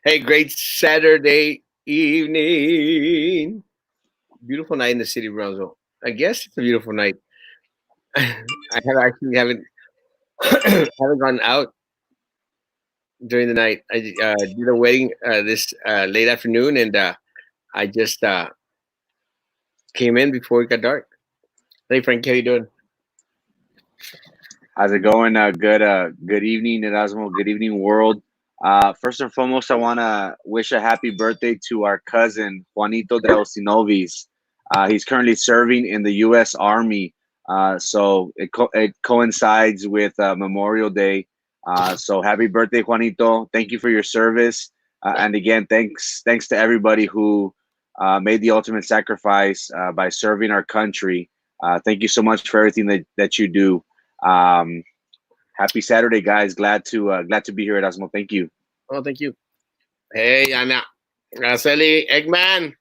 Hey, great Saturday evening. Beautiful night in the city of Brownsville. I guess it's a beautiful night. I haven't haven't gone out during the night. I did a wedding this late afternoon, and I just came in before it got dark. Hey, Frank, how you doing? How's it going? Good evening, Erasmo. Good evening, world. First and foremost, I want to wish a happy birthday to our cousin Juanito Drausinovis. He's currently serving in the U.S. Army, so it coincides with Memorial Day. So happy birthday, Juanito! Thank you for your service, and again, thanks to everybody who made the ultimate sacrifice by serving our country. Thank you so much for everything that you do. Um, Happy Saturday, guys. Glad to be here at Asmo. Thank you. Oh, thank you. Hey, Anna, Araceli, Eggman,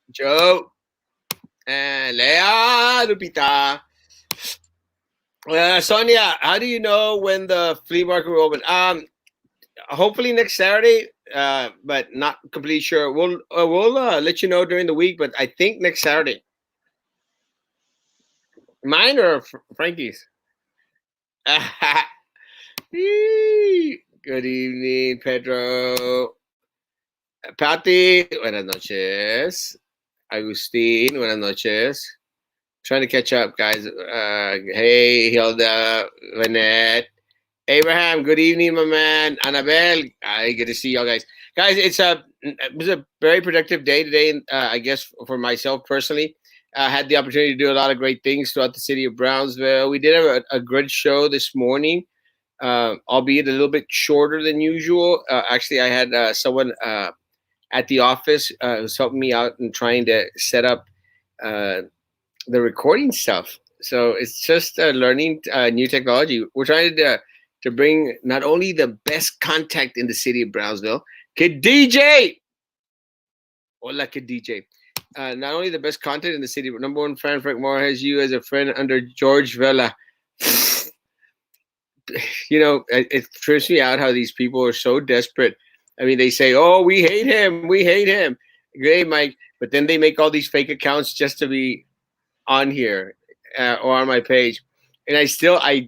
Joe, and Leah, Lupita. Sonia, how do you know when the flea market will open? Hopefully next Saturday, but not completely sure. We'll let you know during the week, but I think next Saturday. Mine or Frankie's? Good evening, Pedro. Patty, buenas noches. Agustin, buenas noches. Trying to catch up, guys. Hey, Hilda, Vanette, Abraham, good evening, my man. Annabelle, I get to see y'all guys. Guys, it was a very productive day today. I guess for myself personally, I had the opportunity to do a lot of great things throughout the city of Brownsville. We did have a good show this morning, albeit a little bit shorter than usual. Actually, I had someone at the office who's helping me out and trying to set up uh, the recording stuff. So it's just learning new technology. We're trying to bring not only the best contact in the city of Brownsville, Kid DJ. Hola, Kid DJ. Not only the best content in the city, but number one fan, Frank Moore, has you as a friend under George Vela. It trips me out how these people are so desperate. I mean, they say, "Oh, we hate him." Great, Mike, but then they make all these fake accounts just to be on here or on my page, and I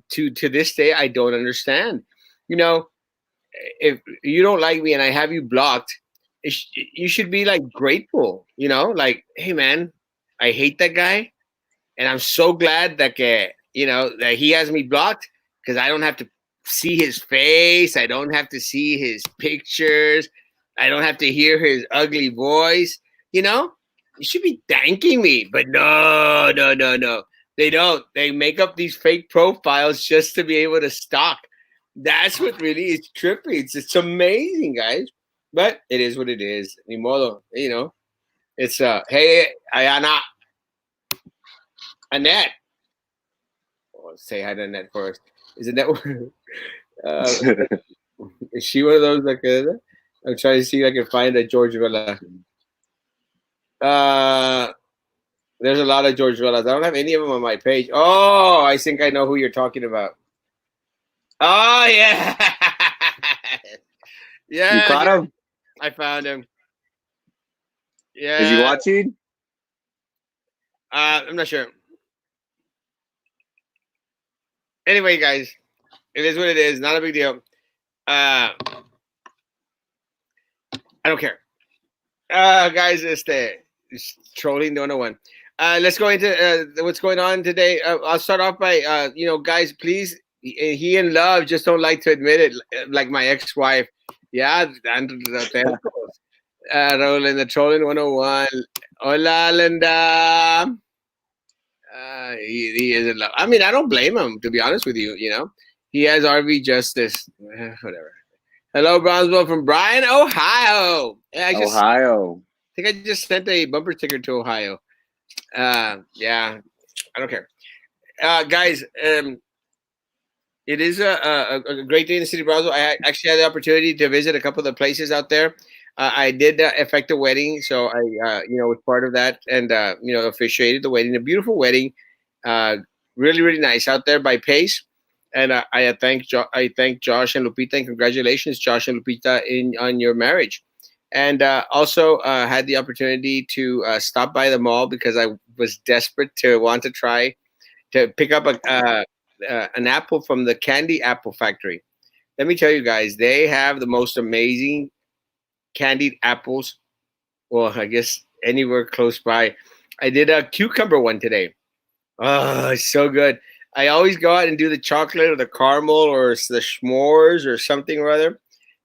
to this day I don't understand. You know, if you don't like me and I have you blocked, you should be like grateful. Like, hey man, I hate that guy, and I'm so glad that that he has me blocked because I don't have to see his face, I don't have to see his pictures, I don't have to hear his ugly voice. You know, you should be thanking me, but no, no, no, no. They don't. They make up these fake profiles just to be able to stalk. That's what really is trippy. It's amazing, guys. But it is what it is. Ni modo. It's hey Ayana, Annette. Oh, say hi to Annette first. Is Annette? uh, is she one of those like? I'm trying to see if I can find a George Villa. Uh, there's a lot of George Villas. I don't have any of them on my page. Oh, I think I know who you're talking about. Oh yeah, You yeah, caught yeah. him? I found him. Is he Yeah, watching? I'm not sure. Anyway, guys, it is what it is. Not a big deal. I don't care. Guys, it's trolling 101. Let's go into what's going on today. I'll start off by, guys, please, he in love, just don't like to admit it, like my ex-wife. Yeah, and Raul in the trolling 101. Hola, Linda. He is in love. I mean, I don't blame him, to be honest with you. He has RV justice. Whatever. Hello, Brownsville from Bryan, Ohio. Yeah, Ohio. I think I just sent a bumper sticker to Ohio. Yeah, I don't care. Guys, it is a great day in the city of Brownsville. I actually had the opportunity to visit a couple of the places out there. I did effect a wedding, so I, was part of that and, officiated the wedding. A beautiful wedding, really, really nice out there by Pace. And I thank Josh and Lupita, and congratulations, Josh and Lupita, in on your marriage. And also had the opportunity to stop by the mall because I was desperate to want to try to pick up an apple from the Candy Apple Factory. Let me tell you guys, they have the most amazing candied apples. Well, I guess anywhere close by. I did a cucumber one today. Oh, it's so good. I always go out and do the chocolate or the caramel or the s'mores or something or other.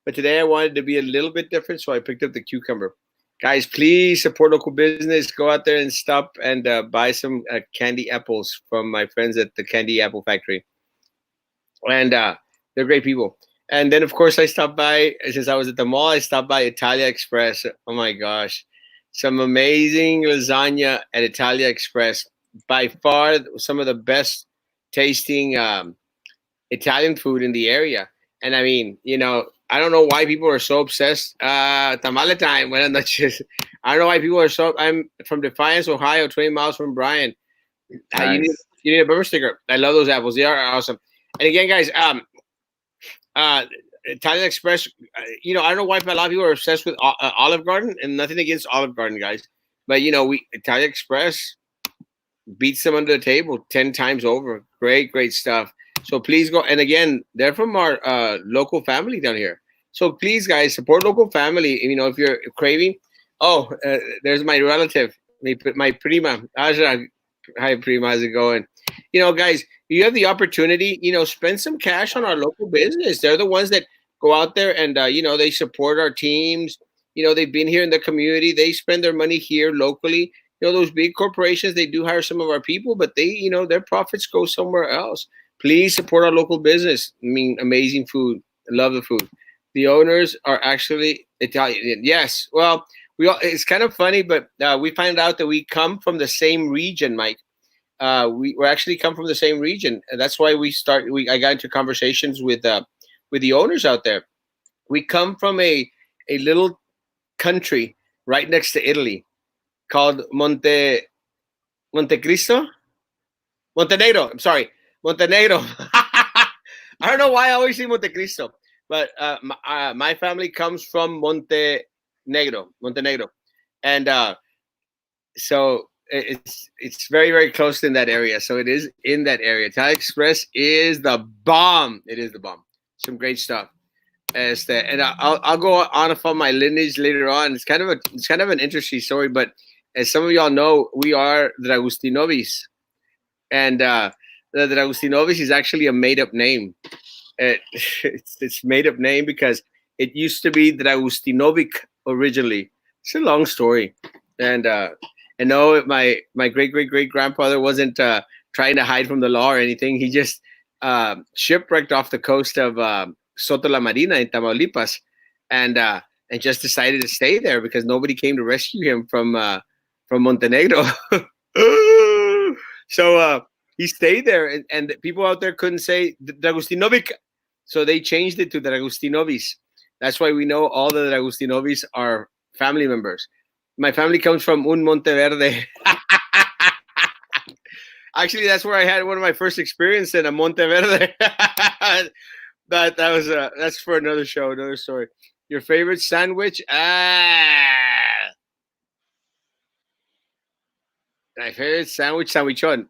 But today I wanted to be a little bit different, so I picked up the cucumber. Guys, please support local business. Go out there and stop and buy some candy apples from my friends at the Candy Apple Factory. And they're great people. And then, of course, I stopped by, since I was at the mall, I stopped by Italia Express. Oh my gosh, some amazing lasagna at Italia Express. By far, some of the best tasting Italian food in the area. And I mean, I don't know why people are so obsessed. Tamale time, buenas noches. I don't know why people are so. I'm from Defiance, Ohio, 20 miles from Bryan. Nice. You need a bumper sticker. I love those apples. They are awesome. And again, guys, uh, Italian Express. I don't know why a lot of people are obsessed with Olive Garden, and nothing against Olive Garden, guys. But we Italian Express beats them under the table 10 times over. Great, great stuff. So please go. And again, they're from our local family down here. So please, guys, support local family. If you're craving. Oh, there's my relative, my prima, Aja. Hi, prima. How's it going? Guys, you have the opportunity. Spend some cash on our local business. They're the ones that go out there and they support our teams. They've been here in the community. They spend their money here locally. Those big corporations, they do hire some of our people, but they, their profits go somewhere else. Please support our local business. I mean, amazing food. I love the food. The owners are actually Italian. Yes. Well, it's kind of funny, but we find out that we come from the same region, Mike. We actually come from the same region. And that's why I got into conversations with the owners out there. We come from a little country right next to Italy called Montecristo? Montenegro. I'm sorry. Montenegro. I don't know why I always say Montecristo, but my family comes from Montenegro. And so it's very, very close in that area. So it is in that area. Thai Express is the bomb. It is the bomb. Some great stuff. And I'll go on from my lineage later on. It's kind of an interesting story, but as some of y'all know, we are Dragustinovis, and the Dragustinovis is actually a made up name. It's made up name because it used to be Dragustinovic originally. It's a long story, and no, my great grandfather wasn't trying to hide from the law or anything. He just shipwrecked off the coast of Soto La Marina in Tamaulipas, and just decided to stay there because nobody came to rescue him from Montenegro. So he stayed there, and people out there couldn't say Dragustinovic, so they changed it to Dragustinovis. That's why we know all the Dragustinovis are family members. My family comes from Un Monteverde. Actually, that's where I had one of my first experiences in a Monteverde. That's for another show, another story. Your favorite sandwich? My favorite sandwich, sandwichon.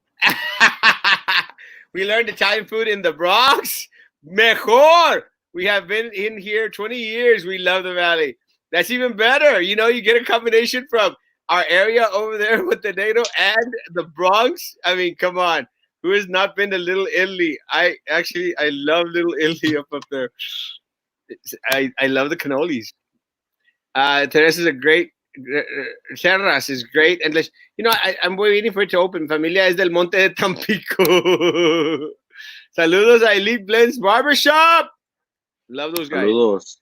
We learned Italian food in the Bronx. Mejor. We have been in here 20 years. We love the Valley. That's even better. You get a combination from our area over there with the NATO and the Bronx. I mean, come on. Who has not been to Little Italy? I love Little Italy up there. I love the cannolis. Teresa's a great. Serras is great, and I'm waiting for it to open. Familia es del Monte de Tampico. Saludos a Elite Blends Barbershop. Love those guys. Saludos.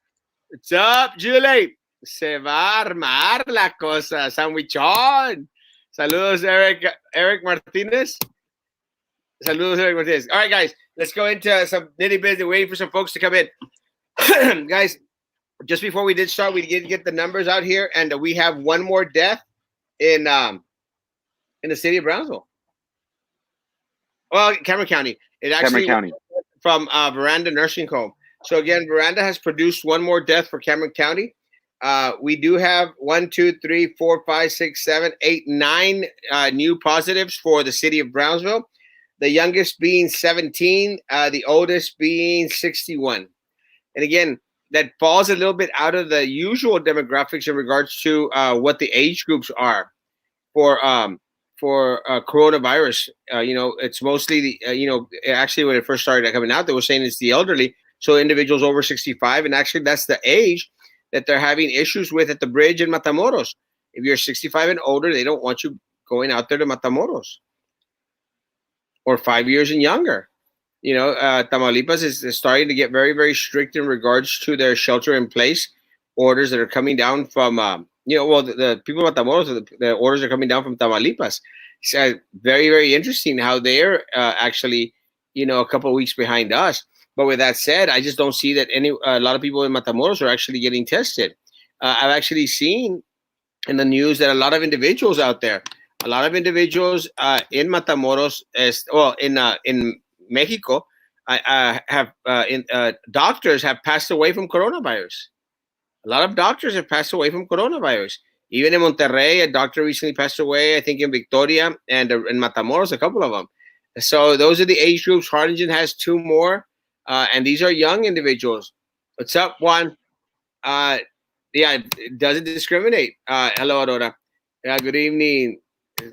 What's up, Julie? Se va a armar la cosa, sandwichón. Saludos, Eric Martinez. Saludos, Eric Martinez. All right, guys, let's go into some nitty bitty. Waiting for some folks to come in. Guys, just before we did start, we did get the numbers out here, and we have one more death in the city of Brownsville. Well, Cameron County. It actually Cameron County. from Veranda Nursing Home. So again, Veranda has produced one more death for Cameron County. We do have 1, 2, 3, 4, 5, 6, 7, 8, 9 new positives for the city of Brownsville. The youngest being 17, the oldest being 61. And again, that falls a little bit out of the usual demographics in regards to what the age groups are for coronavirus. It's mostly actually when it first started coming out, they were saying it's the elderly, so individuals over 65, and actually that's the age that they're having issues with at the bridge in Matamoros. If you're 65 and older, they don't want you going out there to Matamoros, or 5 years and younger. Tamaulipas is starting to get very, very strict in regards to their shelter in place orders that are coming down from, the people of Matamoros, the orders are coming down from Tamaulipas. It's very, very interesting how they're actually, a couple of weeks behind us. But with that said, I just don't see that a lot of people in Matamoros are actually getting tested. I've actually seen in the news that a lot of individuals out there, in Matamoros, in Mexico, doctors have passed away from coronavirus. A lot of doctors have passed away from coronavirus. Even in Monterrey, a doctor recently passed away. I think in Victoria and in Matamoros, a couple of them. So those are the age groups. Harlingen has 2 more, and these are young individuals. What's up, Juan? It doesn't discriminate. Hello, Aurora. Good evening.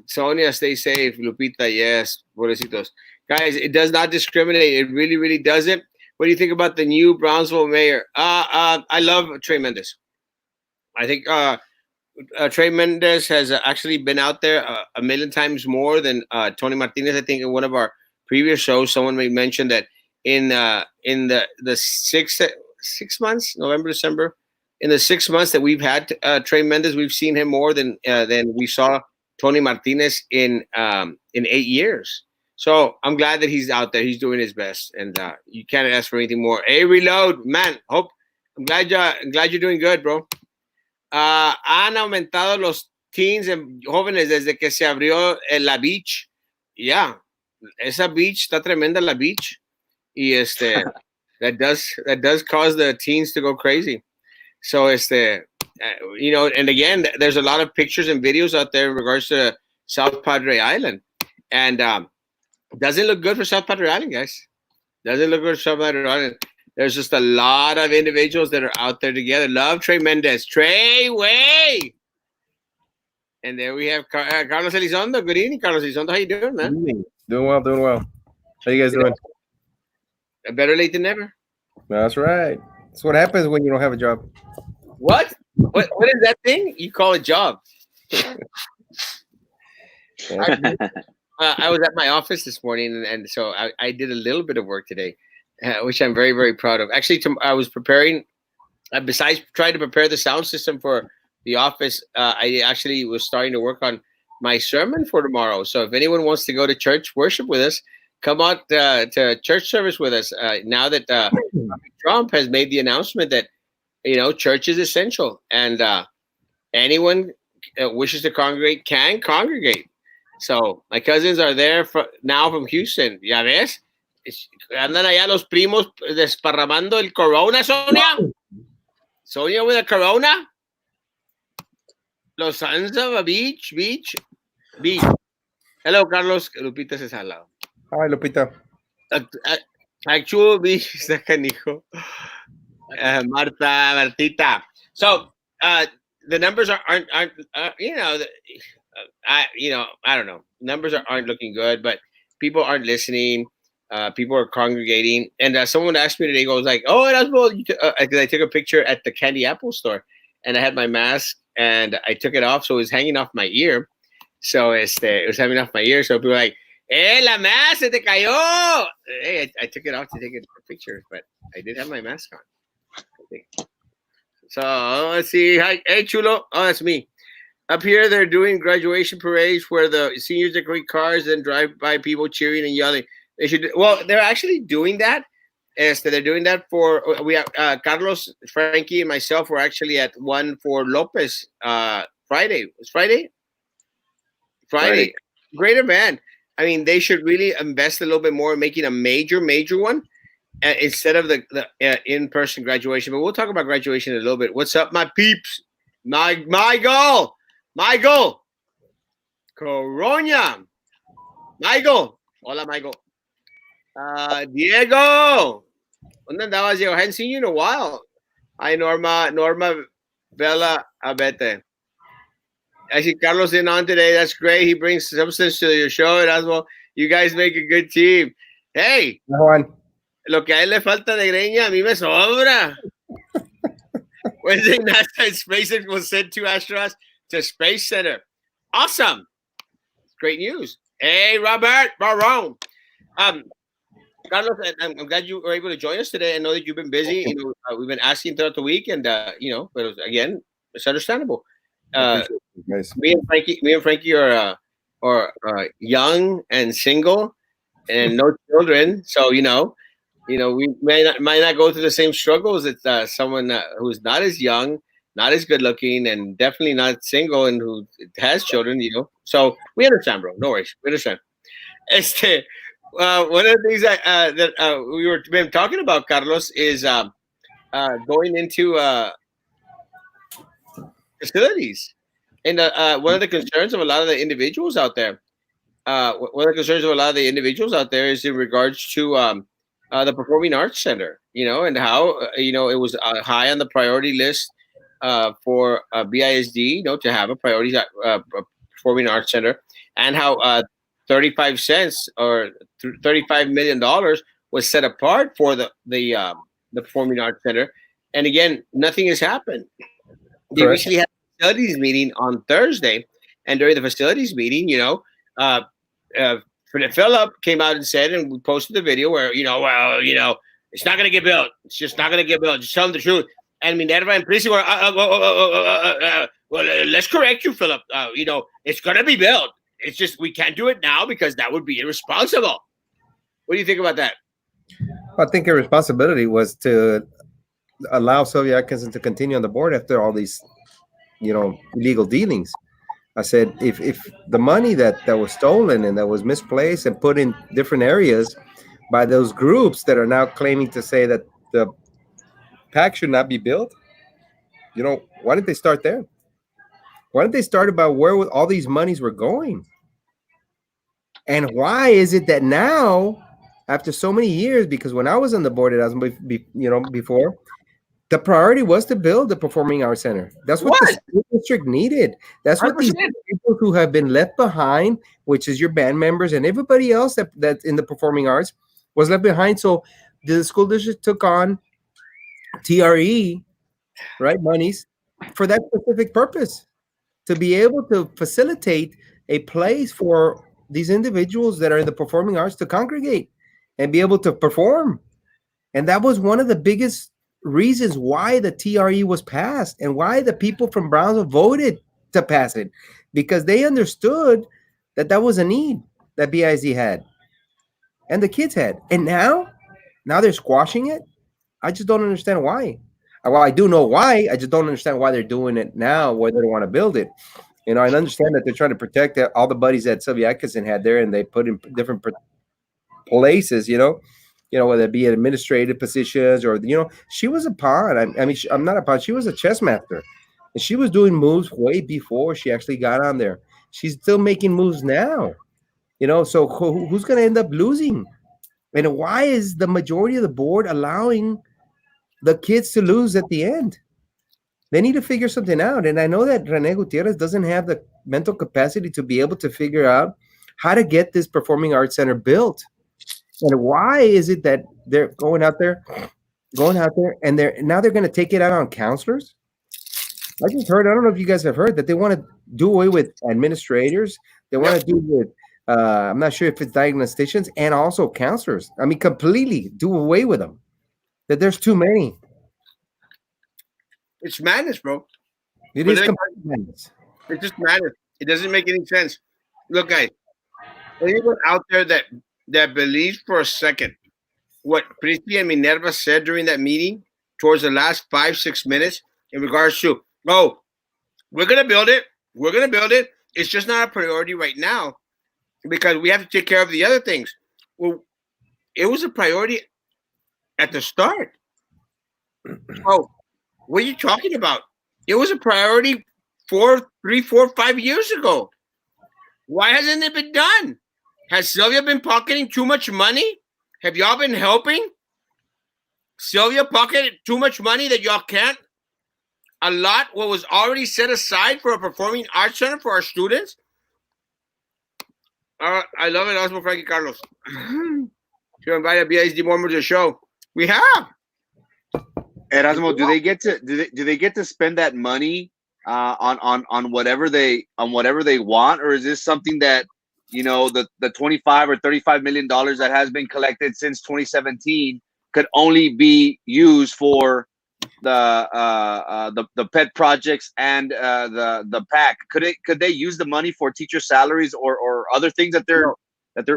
Sonia, stay safe. Lupita, yes. Pobrecitos. Guys, it does not discriminate. It really, really doesn't. What do you think about the new Brownsville mayor? I love Trey Mendez. I think Trey Mendez has actually been out there a million times more than Tony Martinez. I think in one of our previous shows, someone may mention that in the 6 months, November, December, in the 6 months that we've had Trey Mendez, we've seen him more than we saw Tony Martinez in 8 years. So I'm glad that he's out there. He's doing his best, and you can't ask for anything more. Hey, Reload, man. I'm glad you're doing good, bro. Han aumentado los teens and jóvenes desde que se abrió la beach. Yeah, esa beach está tremenda, la beach, y that does cause the teens to go crazy. So and again, there's a lot of pictures and videos out there in regards to South Padre Island, and doesn't look good for South Padre Island, guys. Doesn't look good for South Padre Island. There's just a lot of individuals that are out there together. Love Trey Mendez. Trey, way! And there we have Carlos Elizondo. Good evening, Carlos Elizondo. How you doing, man? Good evening. Doing well. How you guys doing? Better late than never. That's right. That's what happens when you don't have a job. What is that thing? You call a job? I was at my office this morning, and so I did a little bit of work today, which I'm very, very proud of. Actually, I was preparing, besides trying to prepare the sound system for the office, I actually was starting to work on my sermon for tomorrow. So if anyone wants to go to church worship with us, come out to church service with us. Now that Trump has made the announcement that, church is essential, and anyone wishes to congregate can congregate. So my cousins are there now from Houston. ¿Ya ves? Andan allá los primos desparramando el corona, Sonia. Sonia with a corona. Los sons of a beach. Hello, Carlos. Lupita se al lado. Hi, Lupita. Actual beach está canijo. Martita. So the numbers aren't I don't know. Numbers aren't looking good, but people aren't listening. People are congregating. And someone asked me today, goes like, "Oh, Erasmo," because I took a picture at the Candy Apple store, and I had my mask, and I took it off, so it was hanging off my ear. So it was hanging off my ear. So people were like, la mask se te cayó. Hey, I took it off to take a picture, but I did have my mask on. So let's see. Hi, hey, Chulo. Oh, that's me. Up here, they're doing graduation parades where the seniors decorate cars and drive by people cheering and yelling. They're actually doing that. They're doing that for we have Carlos, Frankie, and myself were actually at one for Lopez Friday. Was Friday? Great event. I mean, they should really invest a little bit more in making a major one. instead of the in-person graduation. But we'll talk about graduation in a little bit. What's up, my peeps? Michael, Coronia, Michael. Hola, Michael. Diego. ¿Dónde andabas, Diego? I hadn't seen you in a while. Hi, Norma, Bella, Abete. I see Carlos in on today. That's great. He brings substance to your show, Erasmo. You guys make a good team. Hey, Juan. lo que a él le falta de greña, a mí me sobra. Wednesday, NASA and SpaceX will send 2 astronauts to Space Center. Awesome. Great news. Hey, Robert Barone. Carlos, I'm glad you were able to join us today. I know that you've been busy. You know, we've been asking throughout the week, and you know, but again, it's understandable. Me and Frankie are young and single, and no children. So you know, we might not go through the same struggles that someone who's not as young, not as good looking, and definitely not single and who has children. You know, so we understand, bro. No worries, we understand. Este, one of the things that we were been talking about, Carlos, is going into facilities, and one of the concerns of a lot of the individuals out there. One of the concerns of a lot of the individuals out there is in regards to the Performing Arts Center, you know, and how you know it was high on the priority list for BISD, you know, to have a priority Performing Arts Center, and how 35 cents or $35 million was set apart for the Performing Arts Center, and again, nothing has happened. They recently had a facilities meeting on Thursday, and during the facilities meeting, you know, Philip came out and said, and we posted the video where, you know, well, you know, it's not going to get built. It's just not going to get built. Just tell them the truth. And Minerva and Prissy were, well, let's correct you, Philip. You know, it's going to be built. It's just we can't do it now because that would be irresponsible. What do you think about that? I think your responsibility was to allow Sylvia Atkinson to continue on the board after all these, you know, illegal dealings. I said, if the money that was stolen and that was misplaced and put in different areas by those groups that are now claiming to say that the pack should not be built, you know, why didn't they start there? Why didn't they start about where all these monies were going? And why is it that now, after so many years, because when I was on the board, you know, before, the priority was to build the Performing Arts Center. That's what the school district needed. That's what 100%. These people who have been left behind, which is your band members and everybody else that's in the performing arts, was left behind. So the school district took on TRE, right, monies for that specific purpose, to be able to facilitate a place for these individuals that are in the performing arts to congregate and be able to perform. And that was one of the biggest reasons why the TRE was passed and why the people from Brownsville voted to pass it, because they understood that that was a need that BIZ had and the kids had. And now they're squashing it. I just don't understand why. Well, I do know why. I just don't understand why they're doing it now, why they don't want to build it. You know, I understand that they're trying to protect all the buddies that Sylvia Atkinson had there, and they put in different places, you know, whether it be administrative positions or, you know, she was a pawn. I mean, I'm not a pawn. She was a chess master, and she was doing moves way before she actually got on there. She's still making moves now, you know. So who's going to end up losing? And why is the majority of the board allowing the kids to lose at the end? They need to figure something out. And I know that Rene Gutierrez doesn't have the mental capacity to be able to figure out how to get this Performing Arts Center built. And why is it that they're going out there, and they're going to take it out on counselors? I just heard, I don't know if you guys have heard, that they want to do away with administrators. They want to do with, I'm not sure if it's diagnosticians and also counselors. I mean, completely do away with them. That there's too many. It's madness, bro. It is complete madness. It's just madness. It doesn't make any sense. Look, guys, anyone out there that believes for a second what Prissy and Minerva said during that meeting towards the last 5-6 minutes in regards to, oh, we're going to build it. We're going to build it. It's just not a priority right now because we have to take care of the other things. Well, it was a priority at the start. So what are you talking about? It was a priority 3, 4, 5 years ago. Why hasn't it been done? Has Sylvia been pocketing too much money? Have y'all been helping Sylvia pocket too much money that y'all can't allot what was already set aside for a performing arts center for our students? I love it, Erasmo, Frankie Carlos. To invite a BISD member to the show. We have. Erasmo, do they get to spend that money on whatever they want, or is this something that, you know, the 25 or 35 million dollars that has been collected since 2017 could only be used for the pet projects and the pack? Could they use the money for teacher salaries or other things that they're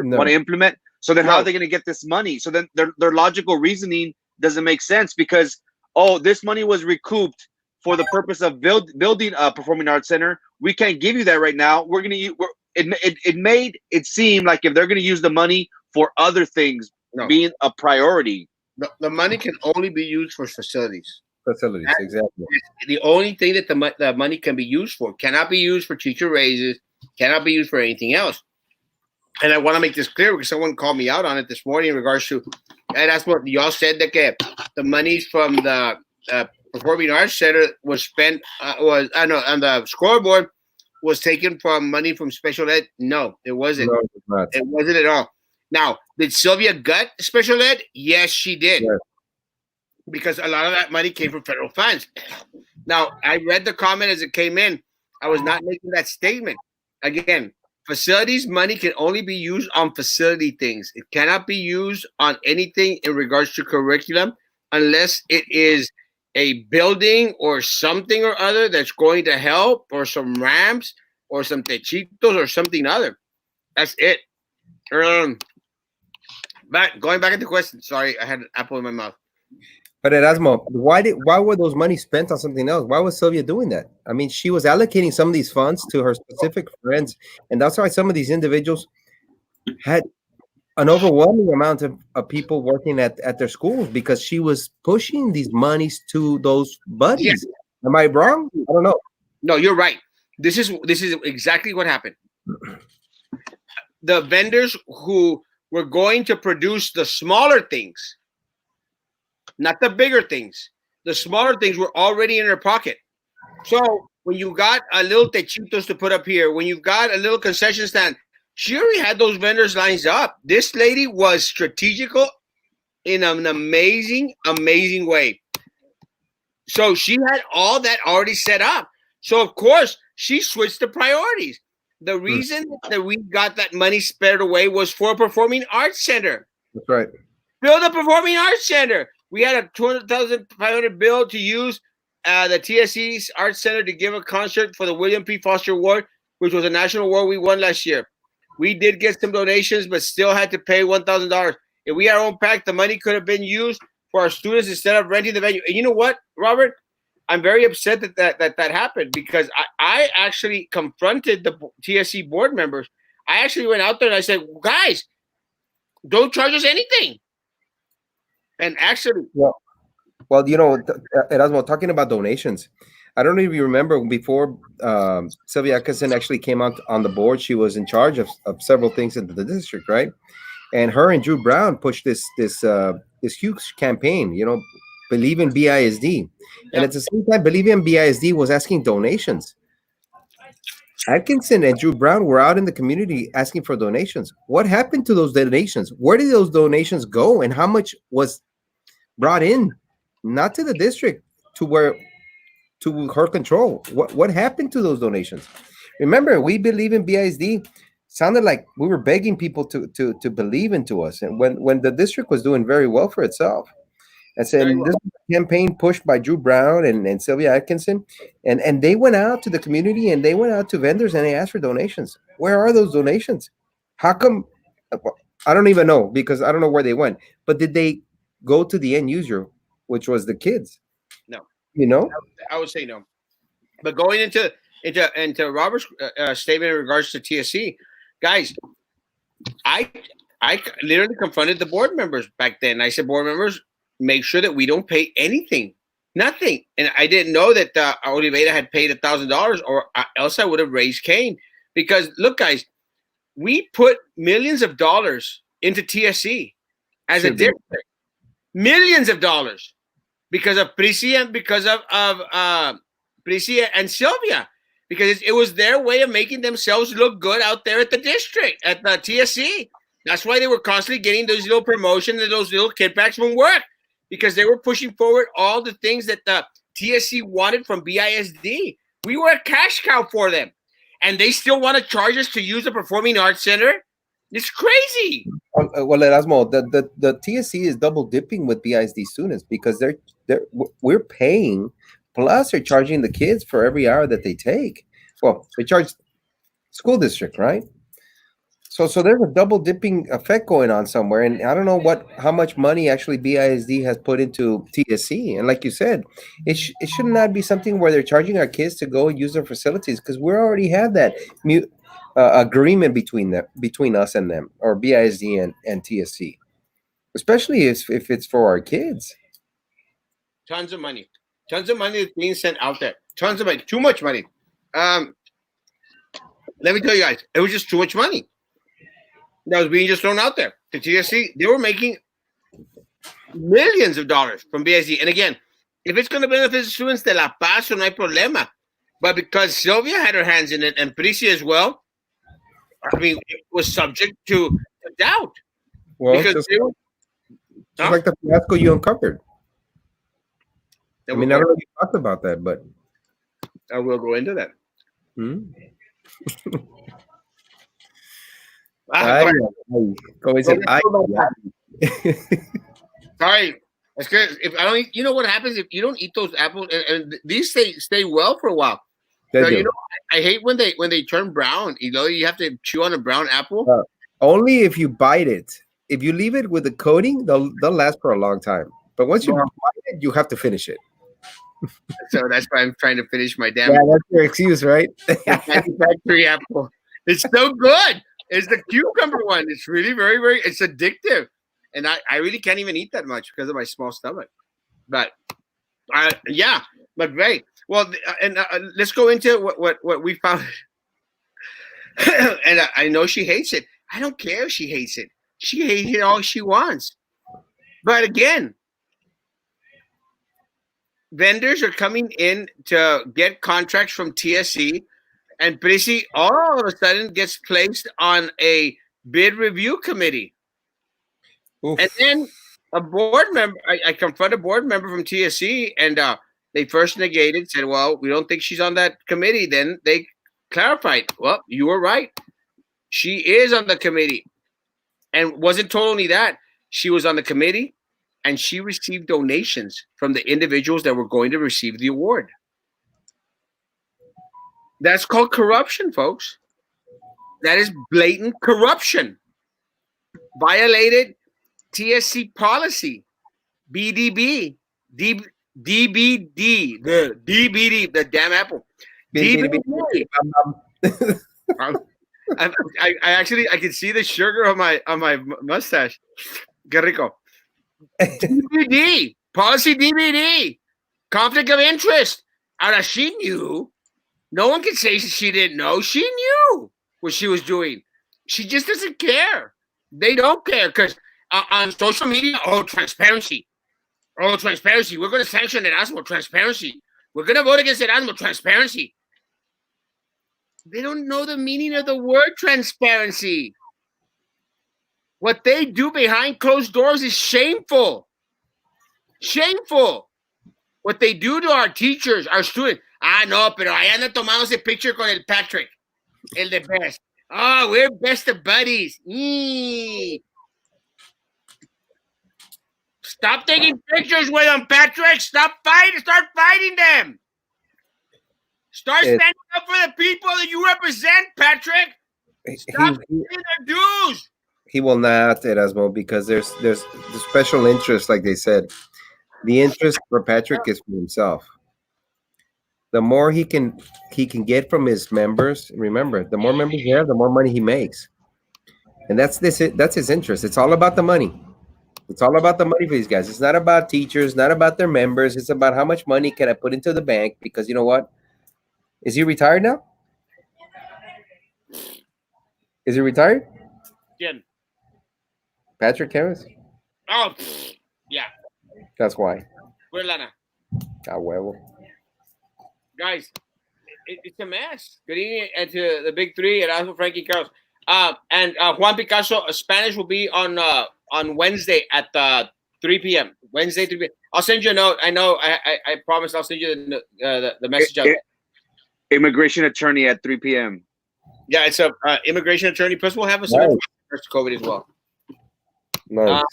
No. want to implement? So then how No. are they going to get this money? So then their logical reasoning doesn't make sense, because, oh, this money was recouped for the purpose of building a performing arts center. We can't give you that right now. We're going to it made it seem like if they're going to use the money for other things No. being a priority. The money can only be used for facilities. Facilities, exactly. The only thing that the money can be used for cannot be used for teacher raises, cannot be used for anything else. And I want to make this clear because someone called me out on it this morning in regards to, and that's what y'all said, that the monies from the Performing Arts Center was spent, on the scoreboard was taken from money from special ed. No, it wasn't. No, it's not. It wasn't at all. Now, did Sylvia gut special ed? Yes, she did. Yes. Because a lot of that money came from federal funds. Now, I read the comment as it came in. I was not making that statement. Again, facilities money can only be used on facility things. It cannot be used on anything in regards to curriculum unless it is a building or something or other that's going to help, or some ramps or some techitos or something other. That's it. Going back to the question. Sorry, I had an apple in my mouth. But Erasmo, why were those money spent on something else? Why was Sylvia doing that? I mean, she was allocating some of these funds to her specific friends, and that's why some of these individuals had an overwhelming amount of people working at their schools, because she was pushing these monies to those buddies. Yes. Am I wrong? I don't know. No, you're right. This is exactly what happened. The vendors who were going to produce the smaller things, not the bigger things, the smaller things were already in her pocket. So when you got a little techitos to put up here, when you've got a little concession stand, she already had those vendors lines up. This lady was strategical in an amazing, amazing way. So she had all that already set up. So of course she switched the priorities. The reason that we got that money spared away was for a performing arts center. That's right. Build a performing arts center. We had a $200,500 bill to use the TSC's Arts Center to give a concert for the William P. Foster Award, which was a national award we won last year. We did get some donations, but still had to pay $1,000. If we had our own pack, the money could have been used for our students instead of renting the venue. And you know what, Robert? I'm very upset that happened, because I actually confronted the TSC board members. I actually went out there and I said, guys, don't charge us anything. And actually, well, you know, Erasmo, talking about donations, I don't know if you remember before Sylvia Atkinson actually came out on the board. She was in charge of several things in the district, right? And her and Drew Brown pushed this huge campaign, you know, Believe in BISD. And at the same time, Believe in BISD was asking donations. Atkinson and Drew Brown were out in the community asking for donations. What happened to those donations? Where did those donations go, and how much was brought in? Not to the district, to her control. What happened to those donations? Remember, we Believe in BISD sounded like we were begging people to believe into us, and when the district was doing very well for itself. And so this campaign pushed by Drew Brown and Sylvia Atkinson, and they went out to the community, and they went out to vendors, and they asked for donations. Where are those donations? How come? I don't even know, because I don't know where they went. But did they go to the end user, which was the kids? No. You know, I would say no. But going into Robert's statement in regards to TSC, guys, I literally confronted the board members back then. I said, board members, make sure that we don't pay anything, nothing. And I didn't know that Oliveira had paid $1,000, or else I would have raised Cain. Because look, guys, we put millions of dollars into TSC as a district, millions of dollars, because of Prisia and because of Prisia and Sylvia, because it was their way of making themselves look good out there at the district, at the TSC. That's why they were constantly getting those little promotions and those little kickbacks from work, because they were pushing forward all the things that the TSC wanted from BISD. We were a cash cow for them, and they still want to charge us to use the Performing Arts Center. It's crazy. Well, Erasmo, the TSC is double dipping with BISD students, because we're paying, plus they're charging the kids for every hour that they take. Well, they charge school district, right? So there's a double dipping effect going on somewhere, and I don't know how much money actually BISD has put into TSC. And like you said, it should not be something where they're charging our kids to go use their facilities, because we already have that agreement between us and them, or BISD and TSC, especially if it's for our kids. Tons of money is being sent out there. Tons of money, too much money. Let me tell you guys, it was just too much money that was being just thrown out there. The TSC, they were making millions of dollars from BISD. And again, if it's going to benefit the students, de la paso, no hay problema. But because Sylvia had her hands in it, and Prisia as well, I mean, it was subject to doubt. Well, because just like the fiasco you uncovered. I mean, I don't know if you talked about that, but I will go into that. Sorry. If I don't, you know what happens if you don't eat those apples, and these stay well for a while. So, you know, I hate when they turn brown. You know, you have to chew on a brown apple. Only if you bite it. If you leave it with the coating, they'll last for a long time. But once you bite it, you have to finish it. So that's why I'm trying to finish my damn. Yeah, that's your excuse, right? Factory apple. It's so good. It's the cucumber one. It's really very, very. It's addictive, and I really can't even eat that much because of my small stomach. But yeah, but very well. And let's go into what we found. And I know she hates it. I don't care if she hates it. She hates it all she wants. But again, vendors are coming in to get contracts from TSC, and Prissy all of a sudden gets placed on a bid review committee. Oof. And then a board member, I confront a board member from TSC, and they first negated, said, well, we don't think she's on that committee. Then they clarified, well, you were right. She is on the committee. And wasn't told only that, she was on the committee, and she received donations from the individuals that were going to receive the award. That's called corruption, folks. That is blatant corruption. Violated TSC policy, BDB, DBD, the DBD, the damn apple. DBD. I actually, I can see the sugar on my mustache. Que rico. DBD, policy DBD, conflict of interest. Ahora, she knew. No one can say she didn't know. She knew what she was doing. She just doesn't care. They don't care because on social media, transparency. Oh, transparency. We're going to sanction Erasmo, transparency. We're going to vote against Erasmo, transparency. They don't know the meaning of the word transparency. What they do behind closed doors is shameful. Shameful. What they do to our teachers, our students. No, pero ahí anda tomándose picture con el Patrick, el de best. Oh, we're best of buddies. Stop taking pictures with them, Patrick. Start fighting them. Start standing up for the people that you represent, Patrick. Stop paying their dues. He will not, Erasmo, because there's the special interest, like they said. The interest for Patrick is for himself. The more he can get from his members, remember, the more members he has, the more money he makes. And that's his interest. It's all about the money. It's all about the money for these guys. It's not about teachers, not about their members. It's about how much money can I put into the bank, because you know what? Is he retired now? Is he retired? Again. Patrick Harris? Oh, yeah. That's why. Where lana? Ah, huevo. Guys, it's a mess. Good evening and to the big three, Erasmo, Frankie, Carlos. And Juan Picasso, Spanish will be on Wednesday at 3 p.m. Wednesday, 3 p.m. I'll send you a note. I know. I promise I'll send you the message out. Immigration attorney at 3 p.m. Yeah, it's a immigration attorney. Plus, we'll have some Nice. first COVID as well. Nice.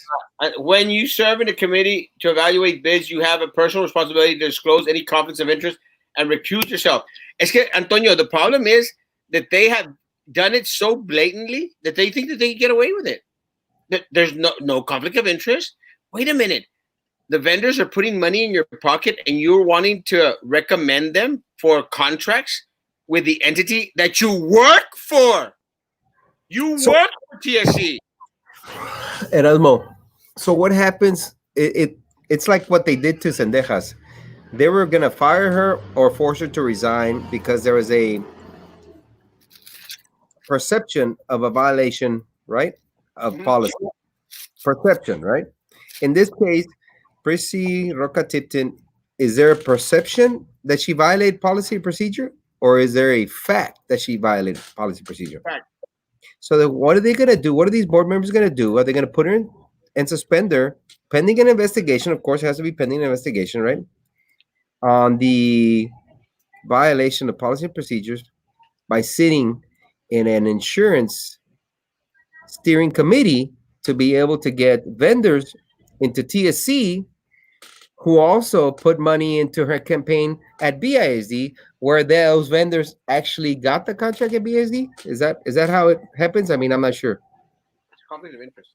When you serve in a committee to evaluate bids, you have a personal responsibility to disclose any conflicts of interest and recuse yourself. Es que, Antonio, the problem is that they have done it so blatantly that they think that they can get away with it. That there's no conflict of interest. Wait a minute. The vendors are putting money in your pocket and you're wanting to recommend them for contracts with the entity that you work for. You work for TSC. Erasmo, so what happens? It's like what they did to Sendejas. They were gonna fire her or force her to resign because there was a perception of a violation, right, of policy. Perception, right? In this case, Prissy Roca Tipton, is there a perception that she violated policy and procedure, or is there a fact that she violated policy and procedure? Fact. So then what are they going to do? What are these board members going to do? Are they going to put her in and suspend her pending an investigation? Of course, it has to be pending an investigation, right? On the violation of policy and procedures by sitting in an insurance steering committee to be able to get vendors into TSC who also put money into her campaign at BISD, where those vendors actually got the contract at BISD? Is that how it happens? I mean, I'm not sure. It's conflict of interest.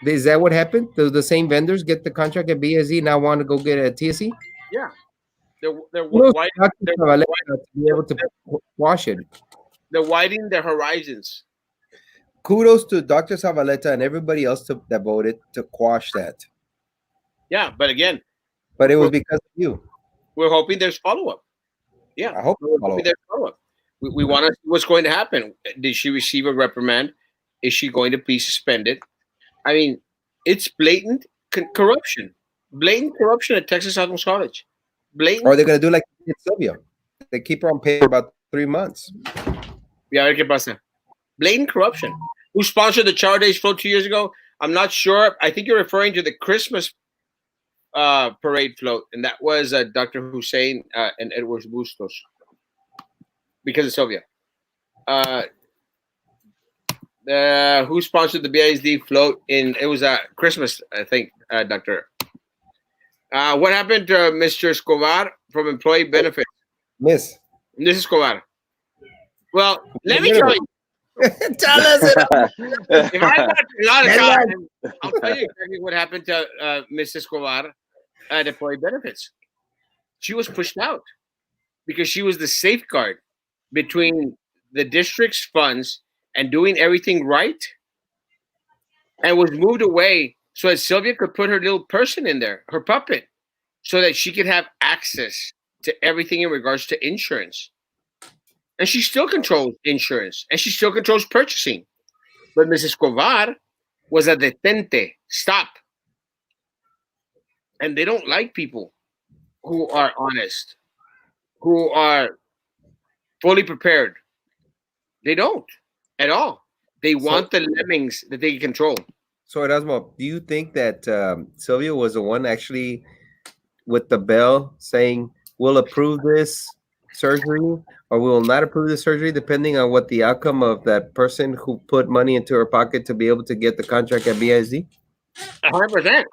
Is that what happened? Do the same vendors get the contract at BISD now want to go get it at TSC? Yeah. They're Kudos wide, to Dr. Zavaleta to be able to quash it. they're widening their horizons. Kudos to Dr. Zavaleta and everybody else that voted to quash that. Yeah, but again, But it was because of you. we're hoping there's follow-up. Yeah, I hope we're hoping there's follow-up. We want to see what's going to happen. Did she receive a reprimand? Is she going to be suspended? I mean, it's blatant corruption. Blatant corruption at Texas Southern College. Blatant. Or they're going to do like Sylvia. They keep her on pay for about 3 months. Yeah, a ver qué pasa. Blatant corruption. Who sponsored the Char Days float 2 years ago? I'm not sure. I think you're referring to the Christmas parade float, and that was Dr. Hussein and Edwards Bustos because of Sylvia. Who sponsored the BISD float? It was Christmas, I think, Doctor. What happened to Mr. Escobar from Employee Benefits? Miss. Mrs. Escobar. Well, let me tell you. Tell us it. If I got a lot of time, I'll tell you exactly what happened to Mrs. Escobar at Employee Benefits. She was pushed out because she was the safeguard between the district's funds and doing everything right, and was moved away so that Sylvia could put her little person in there, her puppet, so that she could have access to everything in regards to insurance. And she still controls insurance, and she still controls purchasing. But Mrs. Escobar was a detente, stop. And they don't like people who are honest, who are fully prepared. They don't at all. They want the lemmings that they can control. So, Erasmo, do you think that Sylvia was the one actually with the bell saying, we'll approve this surgery or we will not approve the surgery, depending on what the outcome of that person who put money into her pocket to be able to get the contract at BISD? 100%.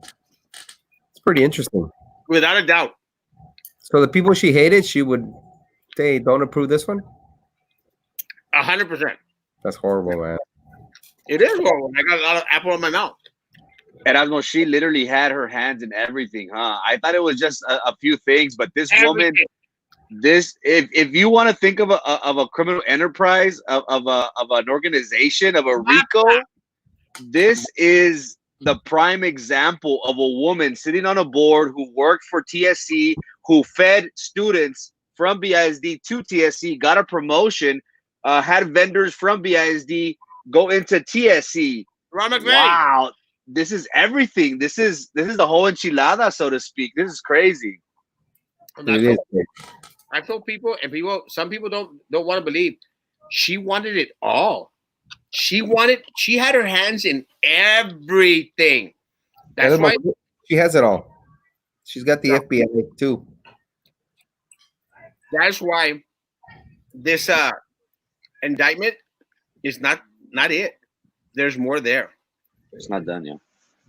It's pretty interesting. Without a doubt. So the people she hated, she would say, don't approve this one? 100%. That's horrible, man. It is horrible. I got a lot of apple in my mouth. Erasmo, she literally had her hands in everything, huh? I thought it was just a few things, but this woman, if you want to think of a criminal enterprise, of an organization, of a RICO, this is the prime example of a woman sitting on a board who worked for TSC, who fed students from BISD to TSC, got a promotion, had vendors from BISD go into TSC. Ron McVeigh. Wow, this is everything. This is the whole enchilada, so to speak. This is crazy. It is. I told people, and some people don't want to believe. She wanted it all. She had her hands in everything. That's why she has it all. She's got the FBI too. That's why this indictment is not it. There's more there. It's not done yet.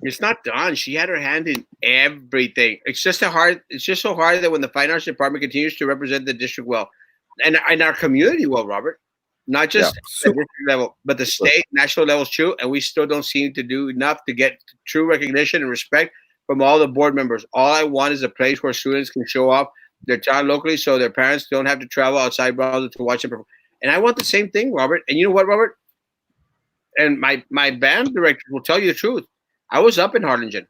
It's not done. She had her hand in everything. It's just so hard that when the Fine Arts Department continues to represent the district well, and our community well, Robert, not just the district level, but the state, national levels too, and we still don't seem to do enough to get true recognition and respect from all the board members. All I want is a place where students can show off their talent locally, so their parents don't have to travel outside Brownsville to watch them perform. And I want the same thing, Robert. And you know what, Robert? And my band director will tell you the truth. I was up in Harlingen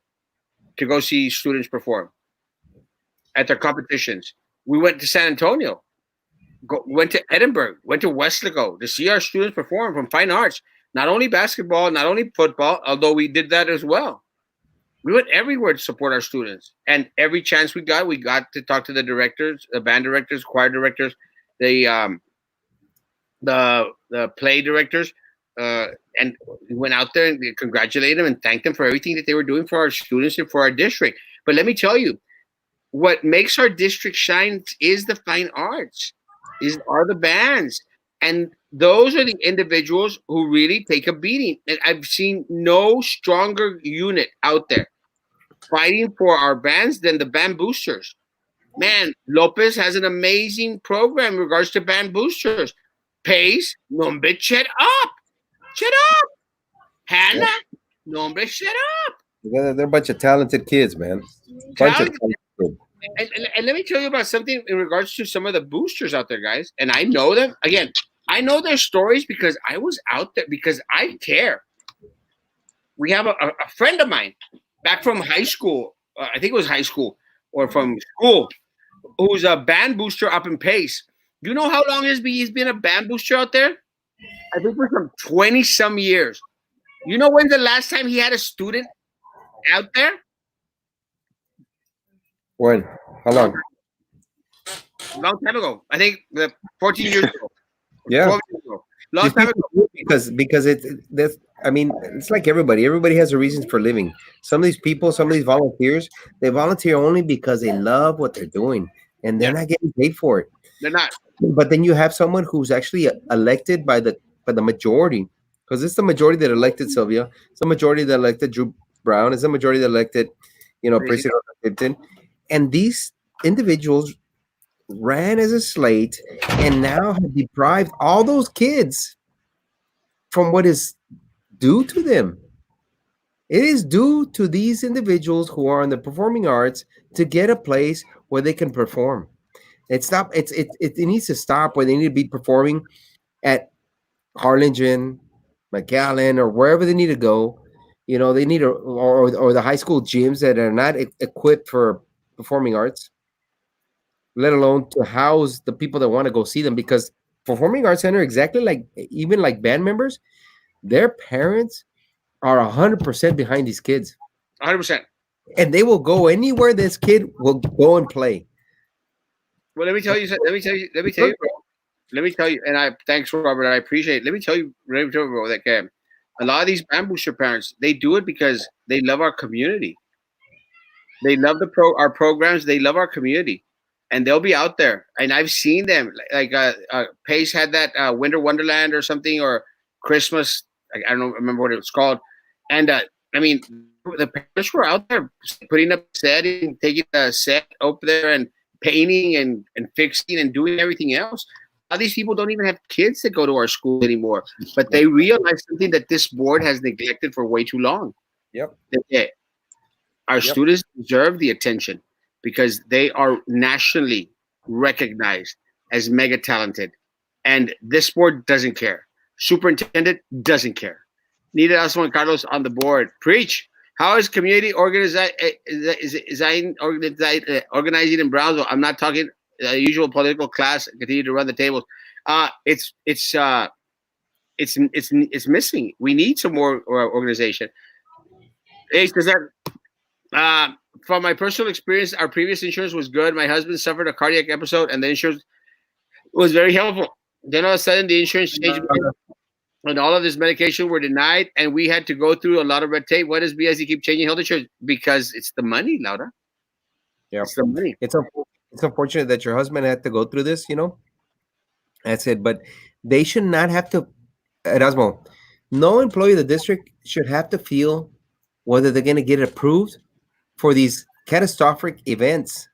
to go see students perform at their competitions. We went to San Antonio, went to Edinburgh, went to Westlaco to see our students perform from fine arts. Not only basketball, not only football, although we did that as well. We went everywhere to support our students. And every chance we got to talk to the directors, the band directors, choir directors, the play directors. And we went out there and congratulated them and thanked them for everything that they were doing for our students and for our district. But let me tell you, what makes our district shine is the fine arts, are the bands. And those are the individuals who really take a beating. And I've seen no stronger unit out there fighting for our bands than the band boosters. Man, Lopez has an amazing program in regards to band boosters. Pace, no bitch, shut up. Shut up. Hannah, no, hombre, shut up. They're a bunch of talented kids, man. And let me tell you about something in regards to some of the boosters out there, guys. And I know them. Again, I know their stories because I was out there, because I care. We have a friend of mine back from high school. I think it was high school or from school, who's a band booster up in Pace. You know how long he's been a band booster out there? I think for some 20-some years. You know when's the last time he had a student out there? When? How long? A long time ago. I think 14 years ago. Yeah. 12 years ago. Long time ago. Because it's like everybody. Everybody has a reason for living. Some of these people, some of these volunteers, they volunteer only because they love what they're doing, and they're not getting paid for it. They're not. But then you have someone who's actually elected by the majority, because it's the majority that elected Sylvia. It's the majority that elected Drew Brown. It's the majority that elected, President Tipton. And these individuals ran as a slate and now have deprived all those kids from what is due to them. It is due to these individuals who are in the performing arts to get a place where they can perform. It needs to stop where they need to be performing at Harlingen, McAllen, or wherever they need to go. They need or the high school gyms that are not equipped for performing arts, let alone to house the people that want to go see them. Because performing arts center, exactly like band members, their parents are 100% behind these kids. 100%. And they will go anywhere this kid will go and play. Well, let me tell you, and thanks, Robert. I appreciate it. Let me tell you, bro, that a lot of these band booster parents, they do it because they love our community. They love our programs. They love our community, and they'll be out there. And I've seen them. Like Pace had that Winter Wonderland or something, or Christmas. I don't remember what it was called. And the parents were out there putting up a set and taking a set up there and painting and fixing and doing everything else. A lot of these people don't even have kids that go to our school anymore, but they realize something that this board has neglected for way too long. Yep. Our students deserve the attention because they are nationally recognized as mega talented, and this board doesn't care. Superintendent doesn't care. Neither Erasmo and Carlos on the board. Preach. How is community organizing in Brownsville? I'm not talking usual political class. Continue to run the tables. It's missing. We need some more organization. Hey, does that? Uh, from my personal experience, our previous insurance was good. My husband suffered a cardiac episode, and the insurance was very helpful. Then all of a sudden, the insurance changed, and all of this medication were denied, and we had to go through a lot of red tape. What does BIC keep changing health insurance? Because it's the money, Laura. Yeah, it's the money. It's unfortunate that your husband had to go through this. That's it. But they should not have to. Erasmo, no employee of the district should have to feel whether they're going to get approved for these catastrophic events.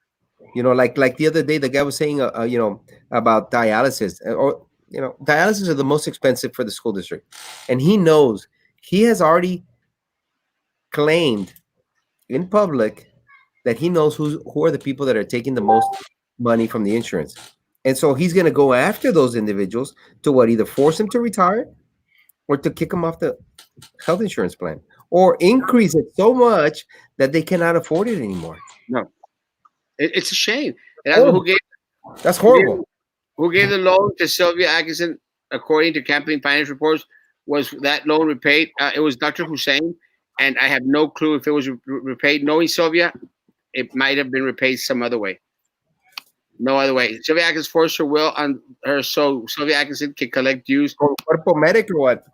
Like the other day, the guy was saying, about dialysis, or dialysis are the most expensive for the school district, and he has already claimed in public that he knows who are the people that are taking the most money from the insurance, and so he's going to go after those individuals to either force them to retire or to kick them off the health insurance plan, or increase it so much that they cannot afford it anymore. No, it's a shame. And that's that's horrible. Who gave the loan to Sylvia Atkinson, according to campaign finance reports? Was that loan repaid? It was Dr. Hussein, and I have no clue if it was repaid. Knowing Sylvia, it might have been repaid some other way. No other way. Sylvia Atkinson forced her will on her so Sylvia Atkinson can collect dues. Cuerpo medic or what?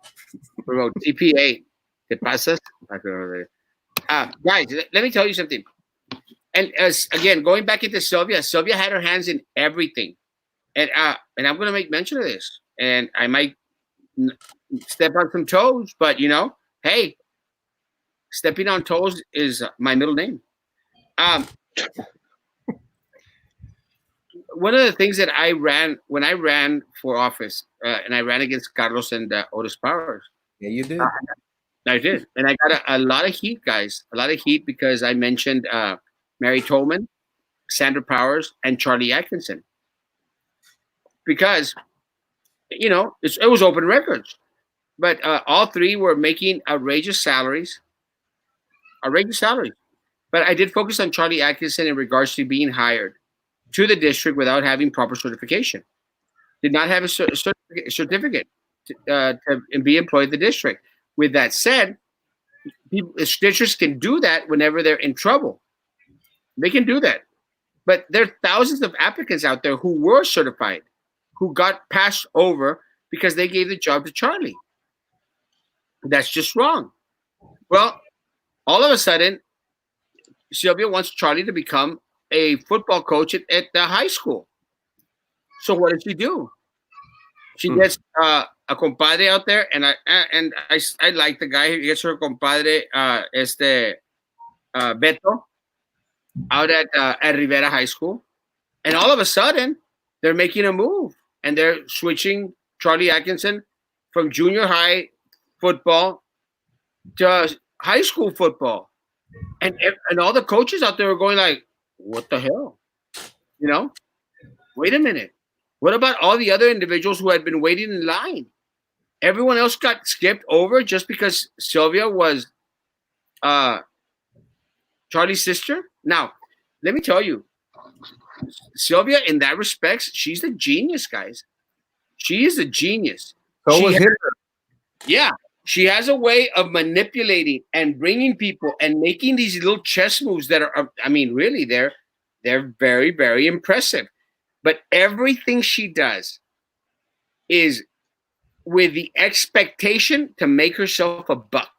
Remote TPA. ¿Te pasas? Guys, let me tell you something. And again, going back into Sylvia had her hands in everything. And I'm going to make mention of this. And I might step on some toes, but hey, stepping on toes is my middle name. One of the things that when I ran for office, and I ran against Carlos and Otis Powers. Yeah, you did. I did. And I got a lot of heat, guys. A lot of heat because I mentioned Mary Tolman, Sandra Powers, and Charlie Atkinson. Because, it was open records. But all three were making outrageous salaries. But I did focus on Charlie Atkinson in regards to being hired to the district without having proper certification. Did not have a certificate to be employed in the district. With that said, districts can do that whenever they're in trouble. They can do that. But there are thousands of applicants out there who were certified, who got passed over because they gave the job to Charlie. That's just wrong. Well, all of a sudden, Sylvia wants Charlie to become a football coach at the high school. So what does she do? She gets a compadre out there, and I like the guy. He gets her compadre, Beto, out at Rivera High School, and all of a sudden they're making a move, and they're switching Charlie Atkinson from junior high football to high school football, and all the coaches out there are going like, "What the hell?" Wait a minute. What about all the other individuals who had been waiting in line? Everyone else got skipped over just because Sylvia was Charlie's sister? Now, let me tell you, Sylvia, in that respect, she's a genius, guys. She is a genius. So was Hitler. Yeah. She has a way of manipulating and bringing people and making these little chess moves that are, really, they're very, very impressive. But everything she does is with the expectation to make herself a buck.